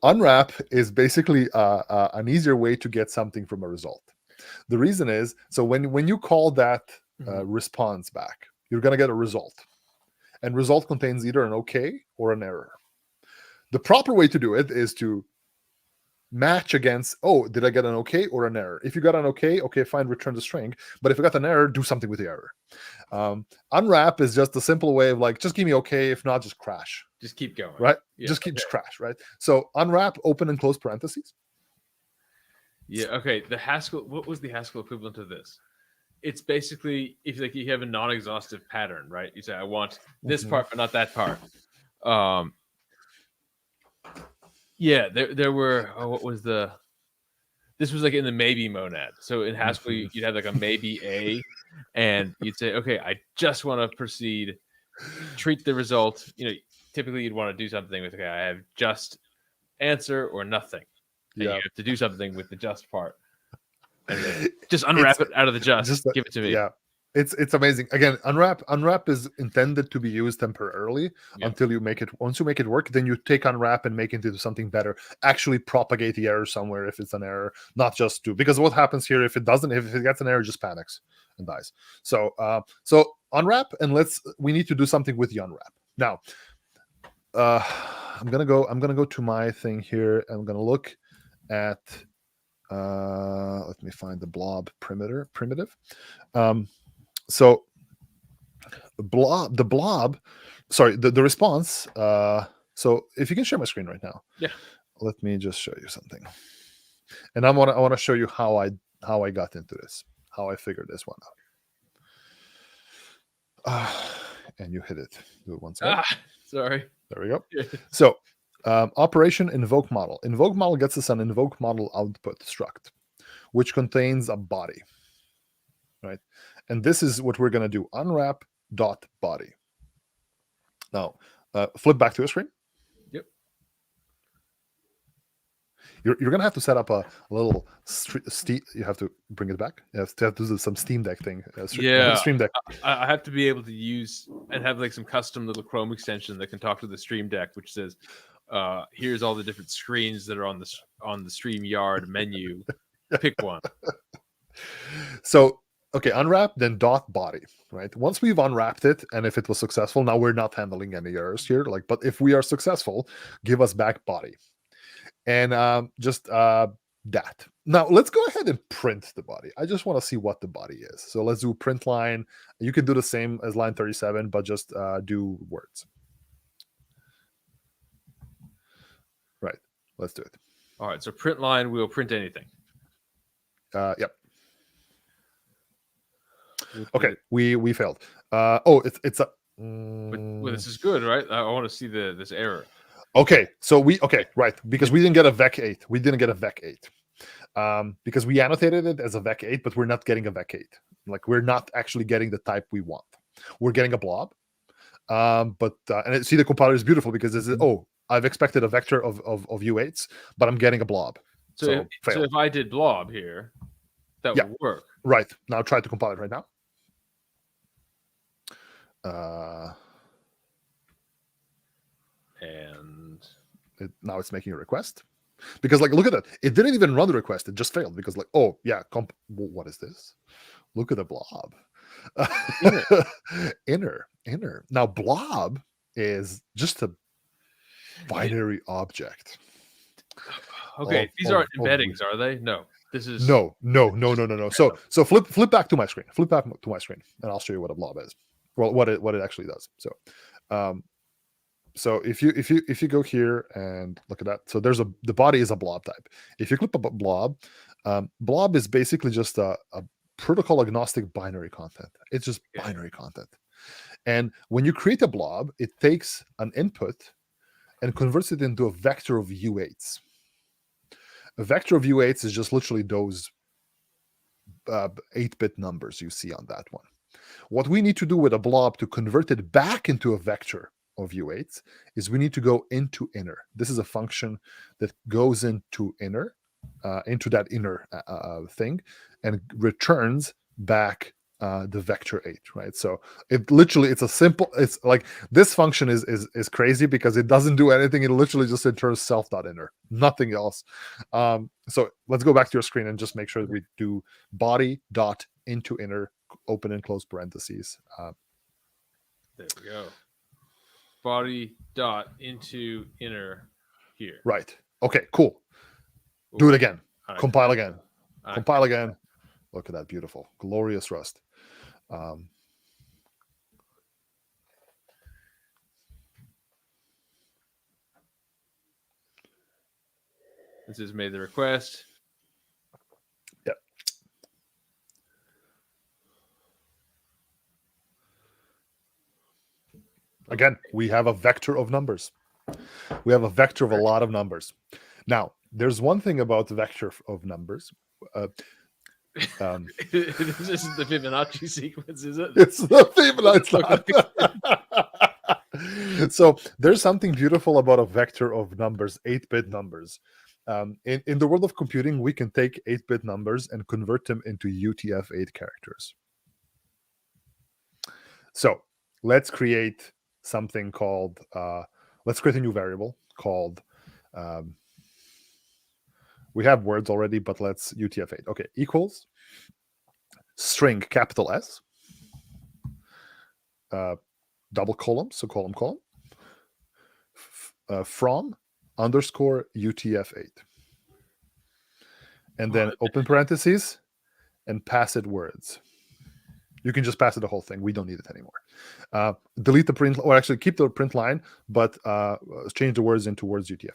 Unwrap is basically an easier way to get something from a result. The reason is, so when you call that response back, you're going to get a result. And result contains either an OK or an error. The proper way to do it is to match against, oh, did I get an OK or an error? If you got an OK, fine, return the string. But if you got an error, do something with the error. Unwrap is just a simple way of like, just give me OK. If not, just crash. Just keep going. Right? Yeah, just crash, right? So unwrap, open and close parentheses. Yeah, okay. The Haskell, what was the Haskell equivalent of this? It's basically, if like you have a non-exhaustive pattern, right? You say, I want this part, but not that part. Yeah, there were, what was this was like in the maybe monad. So in Haskell, you'd have like a maybe A, and you'd say, okay, I just want to proceed, treat the result. Typically you'd want to do something with, okay, I have just answer or nothing. And you have to do something with the just part. And then just unwrap it out of the just give it to me. Yeah. It's amazing. Again, unwrap is intended to be used temporarily until you make it. Once you make it work, then you take unwrap and make it into something better. Actually propagate the error somewhere if it's an error, not just because what happens here if it gets an error, it just panics and dies. So unwrap, and we need to do something with the unwrap. Now, I'm gonna go to my thing here. I'm gonna look at let me find the blob primitive. So the blob, sorry, the response. So if you can share my screen right now. Yeah. Let me just show you something. And I want to show you how I got into this, how I figured this one out. And you hit it. Do it once more. Sorry. There we go. So operation invoke model. Invoke model gets us an invoke model output struct, which contains a body. Right. And this is what we're going to do. Unwrap dot body. Now, flip back to your screen. Yep. You're going to have to set up a little you have to bring it back. You have to do some Steam Deck thing. Stream Deck. I have to be able to use and have like some custom little Chrome extension that can talk to the Stream Deck, which says, here's all the different screens that are on the StreamYard menu. Pick one. So Okay, unwrap, then dot body, right? Once we've unwrapped it, and if it was successful, now we're not handling any errors here. Like, but if we are successful, give us back body, and just that. Now let's go ahead and print the body. I just want to see what the body is. So let's do print line. You can do the same as line 37, but just do words. Right. Let's do it. All right. So print line will print anything. Yep. Okay, we failed. Oh, it's a. But this is good, right? I want to see this error. Okay, so right, because we didn't get a vec 8. We didn't get a vec 8. Because we annotated it as a vec 8, but we're not getting a vec 8. Like, we're not actually getting the type we want. We're getting a blob. But and see, the compiler is beautiful because this is, I've expected a vector of U8s, but I'm getting a blob. So if I did blob here, that would work. Right. Now try to compile it right now. And now it's making a request. Because, like, look at that. It didn't even run the request. It just failed because, like, oh, yeah, what is this? Look at the blob. Inner. Now, blob is just a binary object. Okay, these aren't embeddings, are they? No. This is no. So flip back to my screen. Flip back to my screen, and I'll show you what a blob is. Well, what it actually does. So if you go here and look at that, so the body is a blob type. If you click a blob, blob is basically just a protocol agnostic binary content. It's just binary content. And when you create a blob, it takes an input and converts it into a vector of U8s. A vector of U8s is just literally those 8-bit numbers you see on that one. What we need to do with a blob to convert it back into a vector of U8s is we need to go into inner. This is a function that goes into inner, into that inner thing, and returns back the vector 8, right? So it's like, this function is crazy because it doesn't do anything. It literally just returns self.inner, nothing else. So let's go back to your screen and just make sure that we do body dot into inner, open and close parentheses. There we go. Body dot into inner here. Right. Okay, cool. Do it again. Compile again. Compile again. Look at that beautiful, glorious Rust. This has made the request. Yep. Again, we have a vector of numbers. We have a vector of a lot of numbers. Now, there's one thing about the vector of numbers. This isn't the Fibonacci sequence, is it? It's the Fibonacci. So there's something beautiful about a vector of numbers, 8-bit numbers. In the world of computing, we can take 8-bit numbers and convert them into UTF-8 characters. So let's create something called, let's create a new variable called, we have words already, but let's UTF-8. Okay, equals string capital S, double column, so column, from underscore UTF-8. And then open parentheses and pass it words. You can just pass it the whole thing. We don't need it anymore. Delete the print, or actually keep the print line, but change the words into words UTF-8.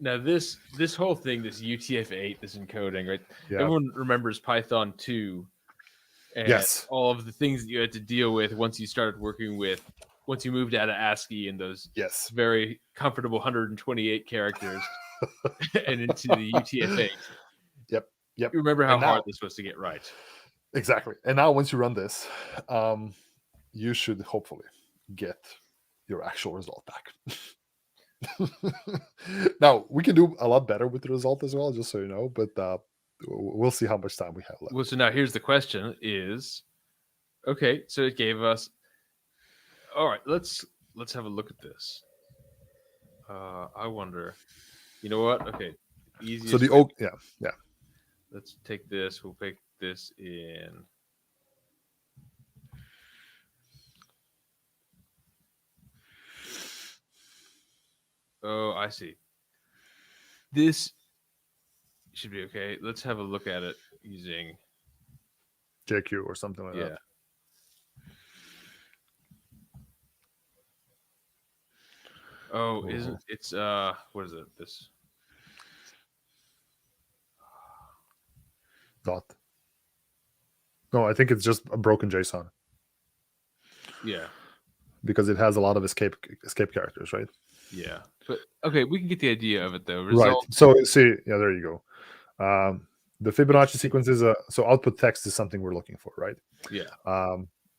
Now this whole thing, this UTF-8, this encoding, right? Yeah. Everyone remembers Python 2 and all of the things that you had to deal with once you moved out of ASCII and those very comfortable 128 characters and into the UTF-8. Yep. You remember how hard this was to get right. Exactly. And now once you run this, you should hopefully get your actual result back. Now, we can do a lot better with the result as well, just so you know, but we'll see how much time we have left. Well, so now here's the question is, okay, so it gave us, all right, let's have a look at this. I wonder, you know what? Okay, easiest. So yeah. Let's take this. We'll pick this in. Oh, I see. This should be okay. Let's have a look at it using JQ or something like that. Oh, isn't it's what is it? This dot. No, I think it's just a broken JSON. Yeah. Because it has a lot of escape characters, right? Yeah. But okay, we can get the idea of it though. Right. So see, yeah, there you go. The Fibonacci sequence is so output text is something we're looking for, right? Yeah.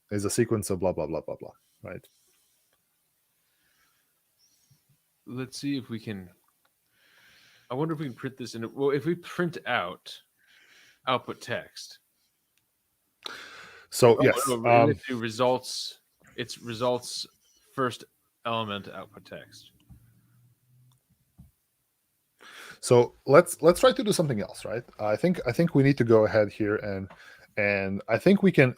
Is a sequence of blah blah blah blah blah, right? Let's see if we can. I wonder if we can print this in. Well, if we print out output text. So yes, do results. It's results first element output text. So let's try to do something else, right? I think we need to go ahead here and I think we can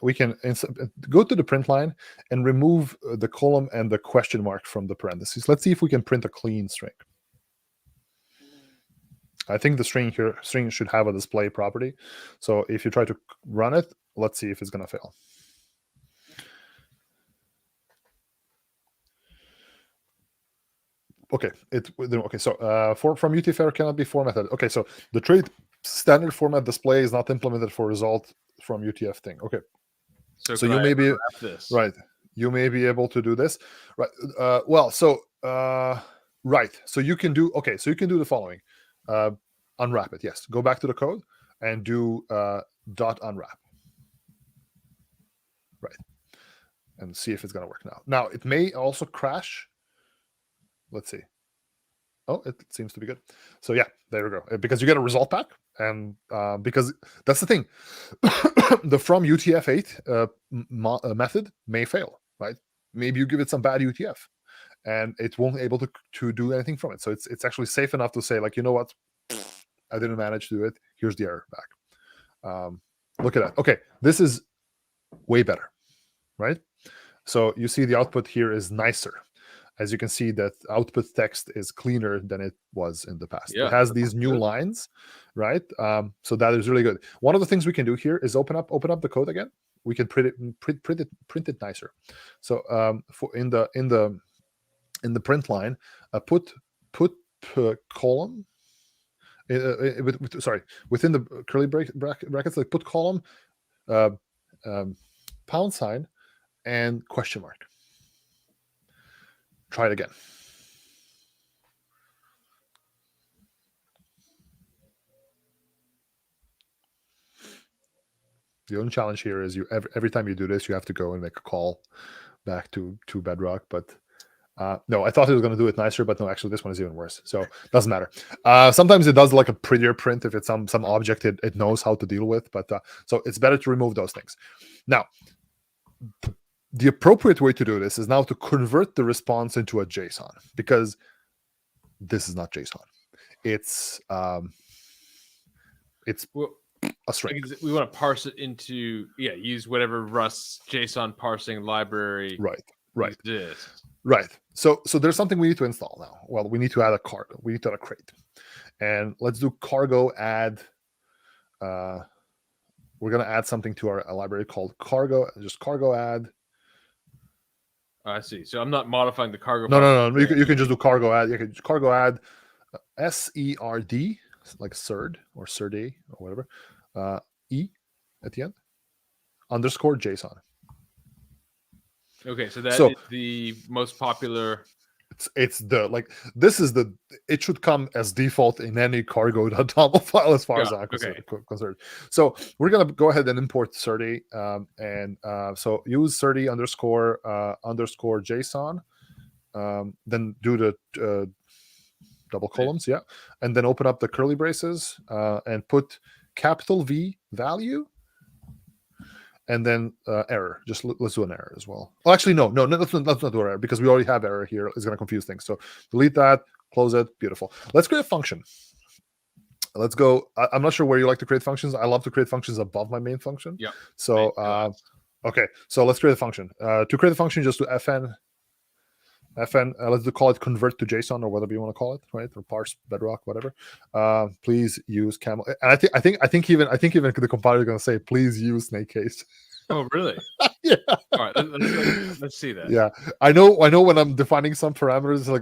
go to the print line and remove the column and the question mark from the parentheses. Let's see if we can print a clean string. I think the string should have a display property. So if you try to run it, let's see if it's going to fail. Okay, okay. So from UTF-8 cannot be formatted. Okay, so the trait standard format display is not implemented for result from UTF thing. Okay, so you may be right. You may be able to do this, right? Well, so right. So you can do So you can do the following: unwrap it. Yes, go back to the code and do dot unwrap. Right, and see if it's going to work now. Now it may also crash. Let's see. Oh, it seems to be good. So yeah, there we go. Because you get a result back, and because that's the thing, the from UTF-8 method may fail, right? Maybe you give it some bad UTF, and it won't able to do anything from it. So it's actually safe enough to say, like, you know what, I didn't manage to do it. Here's the error back. Look at that. Okay, this is way better, right? So you see the output here is nicer. As you can see, that output text is cleaner than it was in the past. Yeah, it has these new lines, right? So that is really good. One of the things we can do here is open up the code again. We can print it nicer. So in the print line, put column. Within the curly brackets, like put column, pound sign, and question mark. Try it again. The only challenge here is every time you do this, you have to go and make a call back to Bedrock. But no, I thought it was going to do it nicer, but no, actually this one is even worse. So it doesn't matter. Sometimes it does like a prettier print if it's some object it knows how to deal with. But so it's better to remove those things. Now, the appropriate way to do this is now to convert the response into a JSON, because this is not JSON. It's a string. We want to parse it into use whatever Rust's JSON parsing library. Right. Exists. Right. So there's something we need to install now. Well, we need to add a cargo. We need to add a crate, and let's do cargo add. We're going to add something to our library called cargo. Just cargo add. I see. So I'm not modifying the cargo. No. You can just do cargo add. You can cargo add SERD, like SERD or SERD or whatever. E at the end underscore JSON. Okay, so that is the most popular. It's the this is the it should come as default in any cargo.toml file as far as I'm concerned. So we're gonna go ahead and import SERD and so use SERD underscore JSON, then do the double columns, and then open up the curly braces and put capital V value. And then error. Just let's do an error as well. Well, actually, no. Let's not do error, because we already have error here. It's going to confuse things. So delete that, close it. Beautiful. Let's create a function. let's go. I'm not sure where you like to create functions. I love to create functions above my main function. Yeah. So okay, so let's create a function. To create a function, just do fn. Let's call it convert to JSON or whatever you want to call it, right? Or parse Bedrock, whatever. Please use camel. And I think even the compiler is going to say please use snake case. Oh, really? Yeah. All right, let's see that. Yeah, I know when I'm defining some parameters, it's like,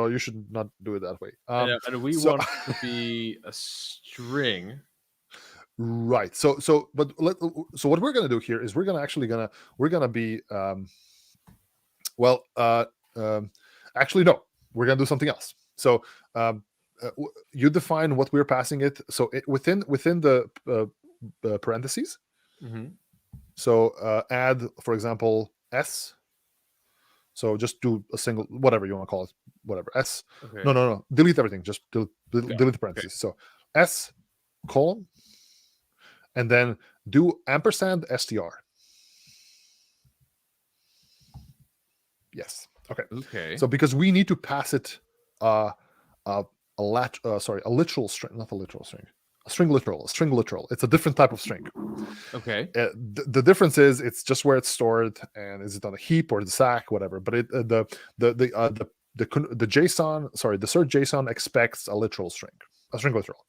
you should not do it that way. And we want it to be a string. Right. So what we're gonna do here is we're gonna be actually no, we're gonna do something else. So you define what we're passing it. So within the parentheses. Mm-hmm. So add, for example, s. So just do a single, whatever you want to call it, whatever s. Okay. No. Delete everything. Just delete the parentheses. Okay. So s colon, and then do ampersand str. Yes. Okay. Okay. So because we need to pass it a literal string, not a literal string. A string literal. It's a different type of string. Okay. The difference is it's just where it's stored, and is it on a heap or the stack, whatever. But the JSON, the cert JSON expects a string literal,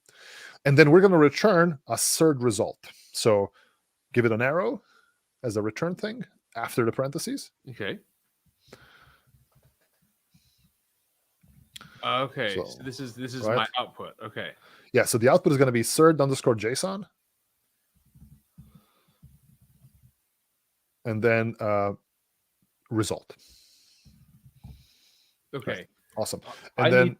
and then we're going to return a cert result. So give it an arrow as a return thing after the parentheses. Okay. Okay. So this is right? My output. Okay. Yeah, so the output is going to be cert_JSON. And then result. Okay. Right. Awesome. And then need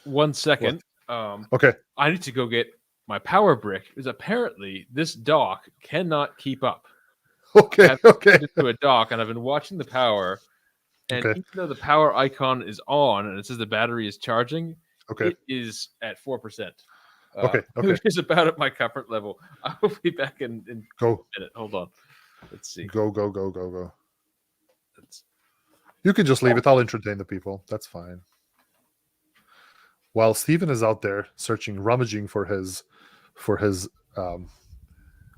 1 second. Okay. I need to go get my power brick, because apparently this dock cannot keep up. Okay. Okay. To a dock, and I've been watching the power, and even though the power icon is on and it says the battery is charging, it is at 4%. Okay. Which is about at my comfort level. I will be back in a minute. Hold on. Let's see. Go. You can just leave it. I'll entertain the people. That's fine. While Stephen is out there rummaging for his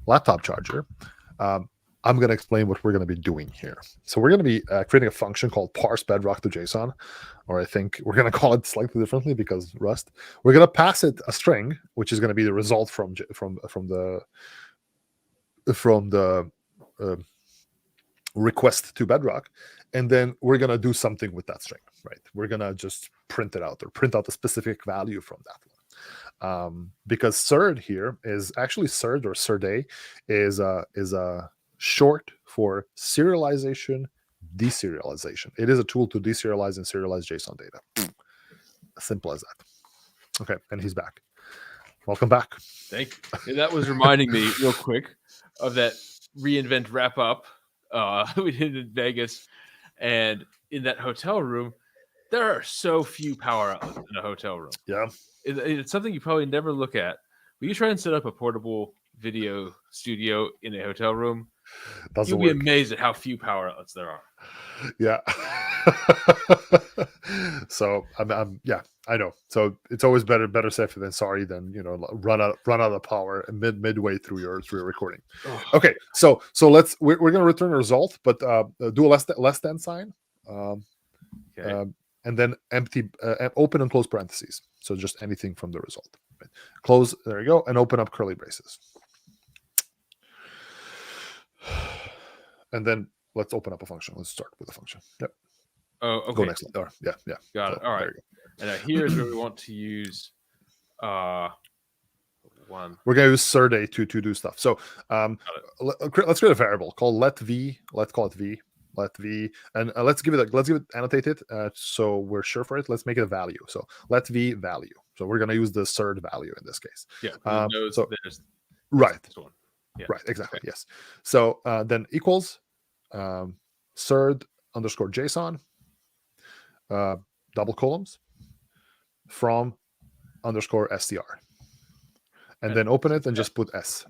laptop charger, I'm going to explain what we're going to be doing here. So we're going to be creating a function called parse Bedrock to JSON, or I think we're going to call it slightly differently because Rust. We're going to pass it a string, which is going to be the result from the request to Bedrock, and then we're going to do something with that string, right? We're going to just print it out, or print out a specific value from that one. Because cert here is actually cert, or cert is a short for serialization, deserialization. It is a tool to deserialize and serialize JSON data. Simple as that. Okay, and he's back. Welcome back. Thank you. That was reminding me real quick of that reInvent wrap up we did in Vegas, and in that hotel room, there are so few power outlets in a hotel room. Yeah, it's something you probably never look at. When you try and set up a portable video studio in a hotel room, you'll be amazed at how few power outlets there are. Yeah. So yeah, I know. So it's always better safe than sorry than run out of power midway through your recording. Oh. Okay, so we're gonna return a result, but do a less than sign, and then empty open and close parentheses. So just anything from the result. Right? Close. There you go, and open up curly braces. And then let's open up a function. Let's start with a function. Yep. Oh, okay. Go next. Yeah. Got it. All right. And here's where we want to use one. We're gonna use cert to do stuff. So let's create a variable called let v. Let's call it v. Let v, and let's give it annotated. So we're sure for it. Let's make it a value. So let v value. So we're gonna use the cert value in this case. Yeah. So right. This one. Yeah. Right. Exactly. Okay. Yes. So then equals cert_JSON double columns from _str, and then open it and just put s.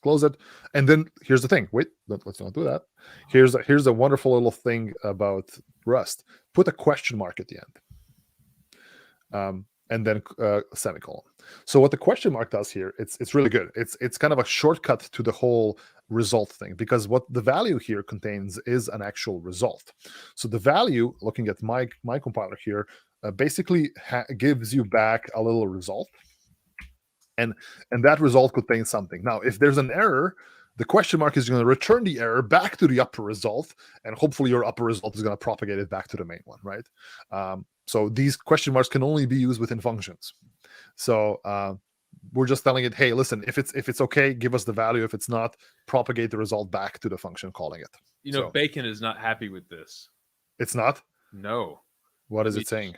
Close it, and then here's the thing. Wait, let's not do that. Here's a wonderful little thing about Rust. Put a question mark at the end. and then semicolon. So what the question mark does here, it's really good. It's kind of a shortcut to the whole result thing, because what the value here contains is an actual result. So the value, looking at my compiler here, basically gives you back a little result, and that result contains something. Now, if there's an error, the question mark is going to return the error back to the upper result, and hopefully your upper result is going to propagate it back to the main one, right? So these question marks can only be used within functions. So we're just telling it, hey, listen, if it's okay, give us the value. If it's not, propagate the result back to the function calling it. So, Bacon is not happy with this. It's not? No. What is it saying?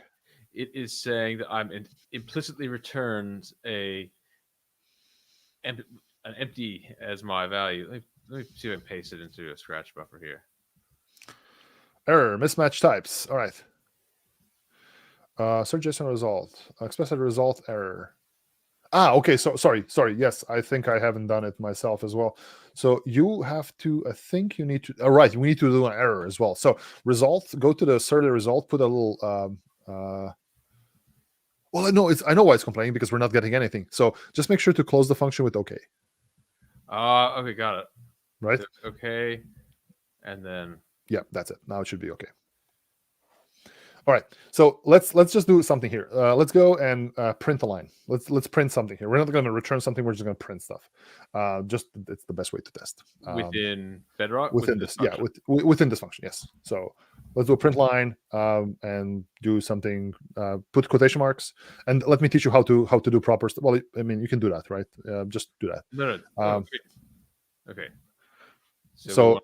It is saying that I'm implicitly returns an empty as my value. Let me see if I can paste it into a scratch buffer here. Error, mismatch types. All right. Search JSON result. Explicit result error. Okay. So sorry. Yes, I think I haven't done it myself as well. So you have to, I think you need to, all right, we need to do an error as well. So result, go to the asserted result, put a little, well, no, I know why it's complaining, because we're not getting anything. So just make sure to close the function with OK. Okay, got it. Right? So, okay. And then. Yeah, that's it. Now it should be OK. All right, so let's just do something here. Let's go and print a line. Let's print something here. We're not going to return something. We're just going to print stuff. Just it's the best way to test. Within Bedrock? Within this yeah, within this function, yes. So let's do a print line and do something. Put quotation marks, and let me teach you how to do proper stuff. Well, I mean, you can do that, right? Just do that. No. Okay. So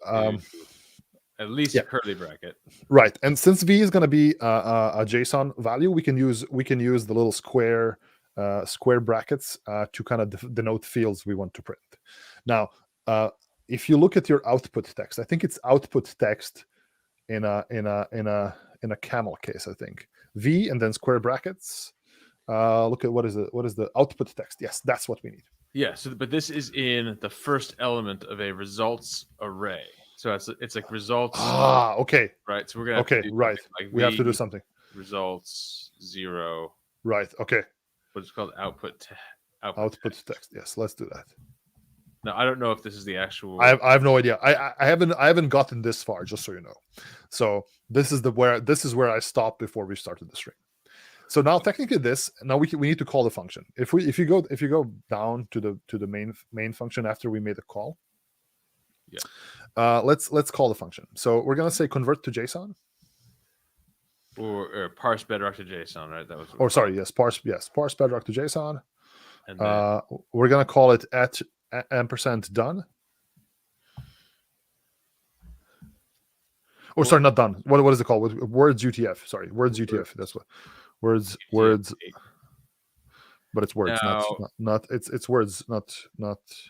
at least a curly bracket, right? And since v is going to be a JSON value, we can use the little square brackets to kind of denote fields we want to print. Now, if you look at your output text, I think it's output text in a camel case. I think v and then square brackets. Look at what is the output text? Yes, that's what we need. Yeah. So, but this is in the first element of a results array. So it's like results. Okay. Right. So we're gonna have to do right. Like we have to do something. Results 0. Right. Okay. What's called output text. Yes. Let's do that. Now I don't know if this is the actual. I have no idea. I haven't gotten this far. Just so you know. So this is where I stopped before we started the string. So now technically we need to call the function. If you go down to the main function after we made the call. Yeah. Let's call the function. So we're gonna say convert to JSON. Or parse Bedrock to JSON, right? That was. Parse Bedrock to JSON. And then, we're gonna call it at ampersand done. Or sorry, not done. What is it called? Words UTF. Sorry, words UTF. That's what. Words. But it's words, not. It's words, not.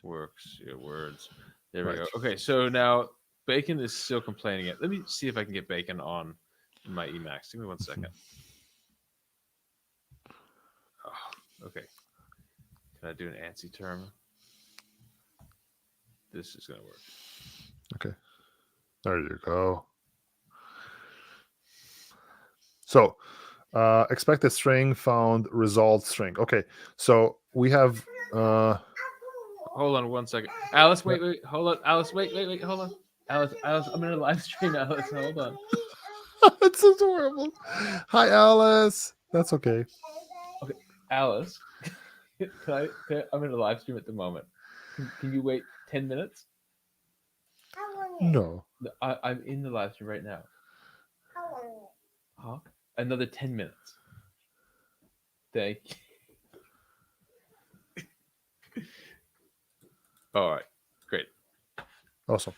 Works. Yeah, words. There we go. Okay, so now Bacon is still complaining it. Let me see if I can get Bacon on my Emacs. Give me 1 second. Oh, okay. Can I do an ANSI term? This is going to work. Okay. There you go. So, expected string found result string. Okay. So we have. Hold on 1 second. Alice, wait. Hold on. Alice, wait. Hold on. Alice, I'm in a live stream, Alice. Hold on. That's so horrible. Hi, Alice. That's okay. Okay, Alice. I'm in a live stream at the moment. Can you wait 10 minutes? No. I'm in the live stream right now. Huh? Another 10 minutes. Thank you. All right, great, awesome.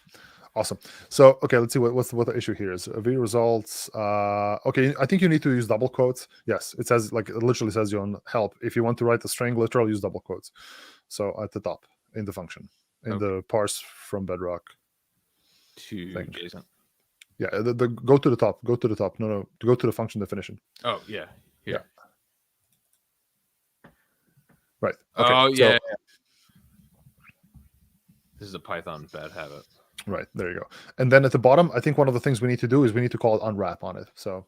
So okay, let's see what the issue here is. V results. Okay, I think you need to use double quotes. Yes, it says it literally says you on help. If you want to write the string literal, use double quotes. So at the top in the function in the parse from Bedrock to JSON. Yeah, go to the top. Go to the top. No, to go to the function definition. Oh yeah, here. Yeah. Right. Okay, oh yeah. This is a Python bad habit. Right, there you go. And then at the bottom, I think one of the things we need to do is we need to call it unwrap on it. So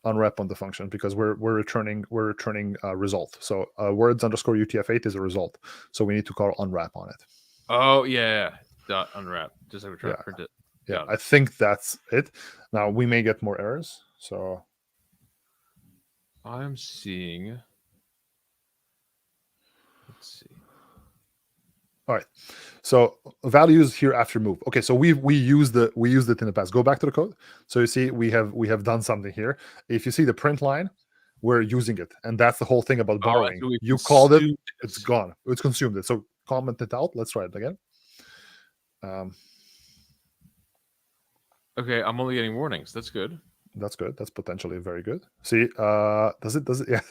unwrap on the function because we're returning result. So words underscore UTF-8 is a result. So we need to call unwrap on it. Oh yeah. Dot unwrap. Just like we're trying to print it. Yeah, I think that's it. Now we may get more errors. So I'm seeing. Let's see. All right. So values here after move. Okay, so we used it in the past. Go back to the code. So you see we have done something here. If you see the print line, we're using it, and that's the whole thing about borrowing. You called it, it's gone. It's consumed it. So comment it out. Let's try it again. Okay, I'm only getting warnings. That's good. That's good. That's potentially very good. See, does it? Yeah.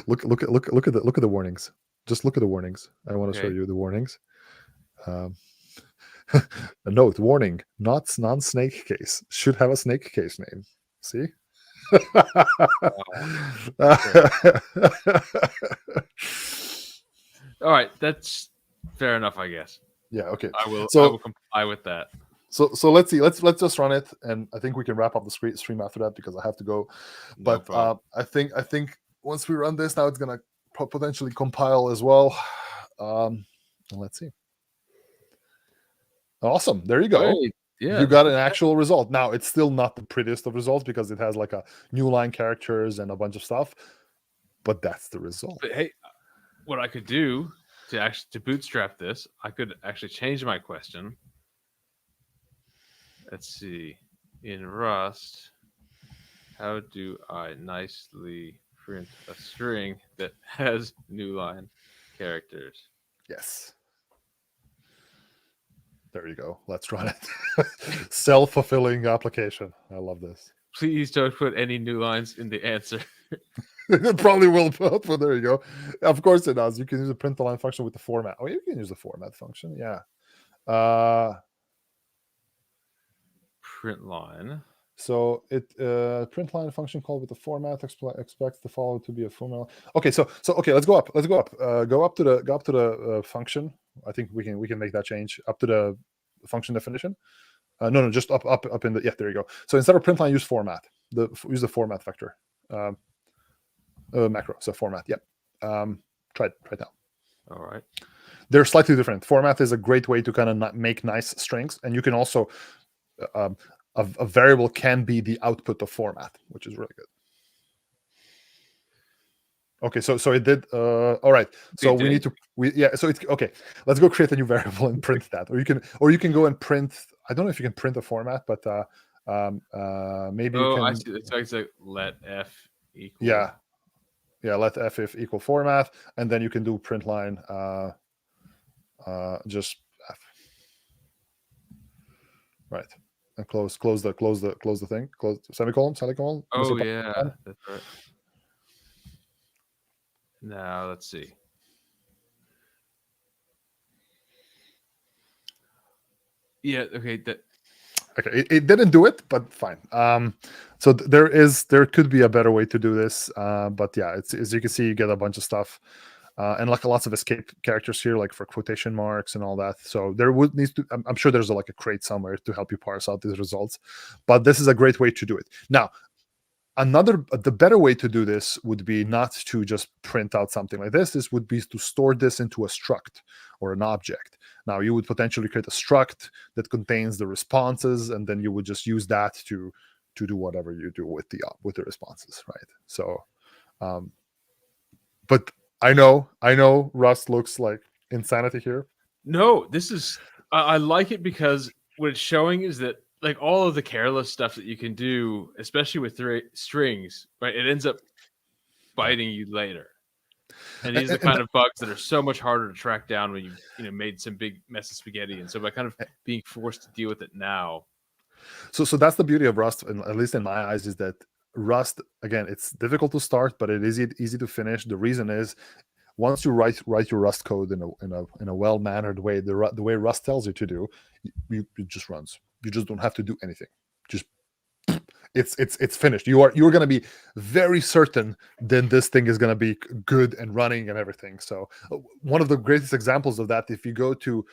look at the warnings. Just look at the warnings. I want to show you the warnings. A note: warning, not non-snake case. Should have a snake case name. See? All right, that's fair enough, I guess. Yeah. Okay. I will comply with that. So let's see. Let's just run it, and I think we can wrap up the stream after that because I have to go. But I think once we run this, now it's gonna potentially compile as well. Let's see. Awesome. There you go. Great. Yeah, you got an actual result. Now it's still not the prettiest of results because it has like a new line characters and a bunch of stuff, but that's the result. But hey, what I could do to bootstrap this, I could actually change my question. Let's see. In Rust, how do I nicely print a string that has new line characters? Yes. There you go. Let's run it. Self-fulfilling application. I love this. Please don't put any new lines in the answer. It probably will put, but there you go. Of course it does. You can use the print the line function with the format. Oh, you can use the format function. Yeah. Print line. So it print line function called with the format expects the follow to be a format. Okay, so okay, let's go up. Go up to the function. I think we can make that change up to the function definition. No, just up in the there you go. So instead of print line, use format. Use the format vector macro. So format. Yep. Try it now. All right. They're slightly different. Format is a great way to kind of make nice strings, and you can also a variable can be the output of format, which is really good. Okay, so it did. All right. So we need to. So it's okay. Let's go create a new variable and print that, or you can go and print. I don't know if you can print a format, but maybe. Oh, you can, I see. It's like let f equal. Yeah. Let f if equal format, and then you can do print line. Just f. Right. And close the thing. Close semicolon. Oh yeah, that's right. Now let's see. Yeah. Okay. Okay. It didn't do it, but fine. So there could be a better way to do this. But yeah, it's as you can see, you get a bunch of stuff. And like lots of escape characters here, like for quotation marks and all that. So there needs to. I'm sure there's like a crate somewhere to help you parse out these results. But this is a great way to do it. Now, the better way to do this would be not to just print out something like this. This would be to store this into a struct or an object. Now you would potentially create a struct that contains the responses, and then you would just use that to do whatever you do with the responses, right? So, but I know Rust looks like insanity here. No, this is I like it because what it's showing is that like all of the careless stuff that you can do, especially with strings, right? It ends up biting you later. And these are the kind of bugs that are so much harder to track down when you made some big mess of spaghetti. And so by kind of being forced to deal with it now. So that's the beauty of Rust, and at least in my eyes, is that Rust, again, it's difficult to start, but it is easy to finish. The reason is once you write your Rust code in a well-mannered way, the way Rust tells you to do, it just runs. You just don't have to do anything. Just it's finished. You're going to be very certain then this thing is going to be good and running and everything. So one of the greatest examples of that, if you go to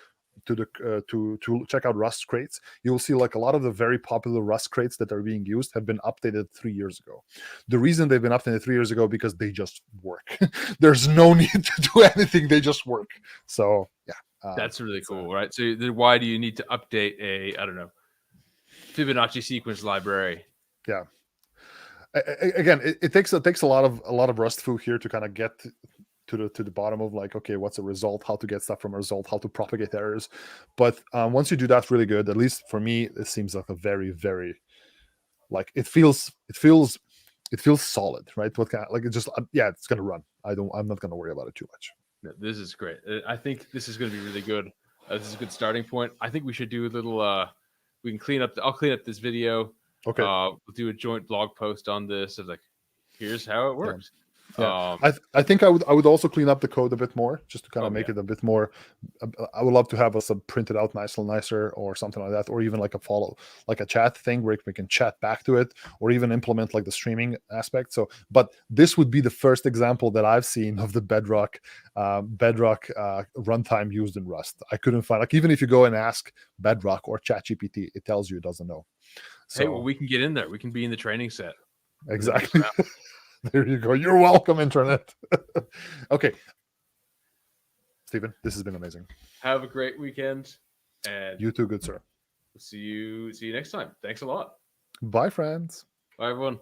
to check out Rust crates, you will see like a lot of the very popular Rust crates that are being used have been updated 3 years ago. The reason they've been updated 3 years ago because they just work. There's no need to do anything; they just work. So yeah, that's really cool, right? So why do you need to update a Fibonacci sequence library? Yeah. Again, it takes a lot of Rust foo here to kind of get to the bottom of like, okay, what's a result, how to get stuff from a result, how to propagate errors. But once you do that really good, at least for me, it seems like a very, very, like it feels solid, right? What kind of, like it just it's gonna run. I'm not gonna worry about it too much. Yeah, this is great. I think this is going to be really good. This is a good starting point. I think we should do a little. We can clean up. I'll clean up this video. Okay. We'll do a joint blog post on this of like, here's how it works. Yeah. I think I would also clean up the code a bit more, just to kind of make it a bit more. I would love to have us print it out nicer or something like that, or even like a chat thing where we can chat back to it, or even implement like the streaming aspect. So, but this would be the first example that I've seen of the Bedrock runtime used in Rust. I couldn't find, like, even if you go and ask Bedrock or ChatGPT, it tells you it doesn't know. So, hey, well, we can get in there. We can be in the training set. Exactly. There you go. You're welcome, internet. Okay. Stephen, this has been amazing. Have a great weekend. And you too, good sir. See you next time. Thanks a lot. Bye, friends. Bye, everyone.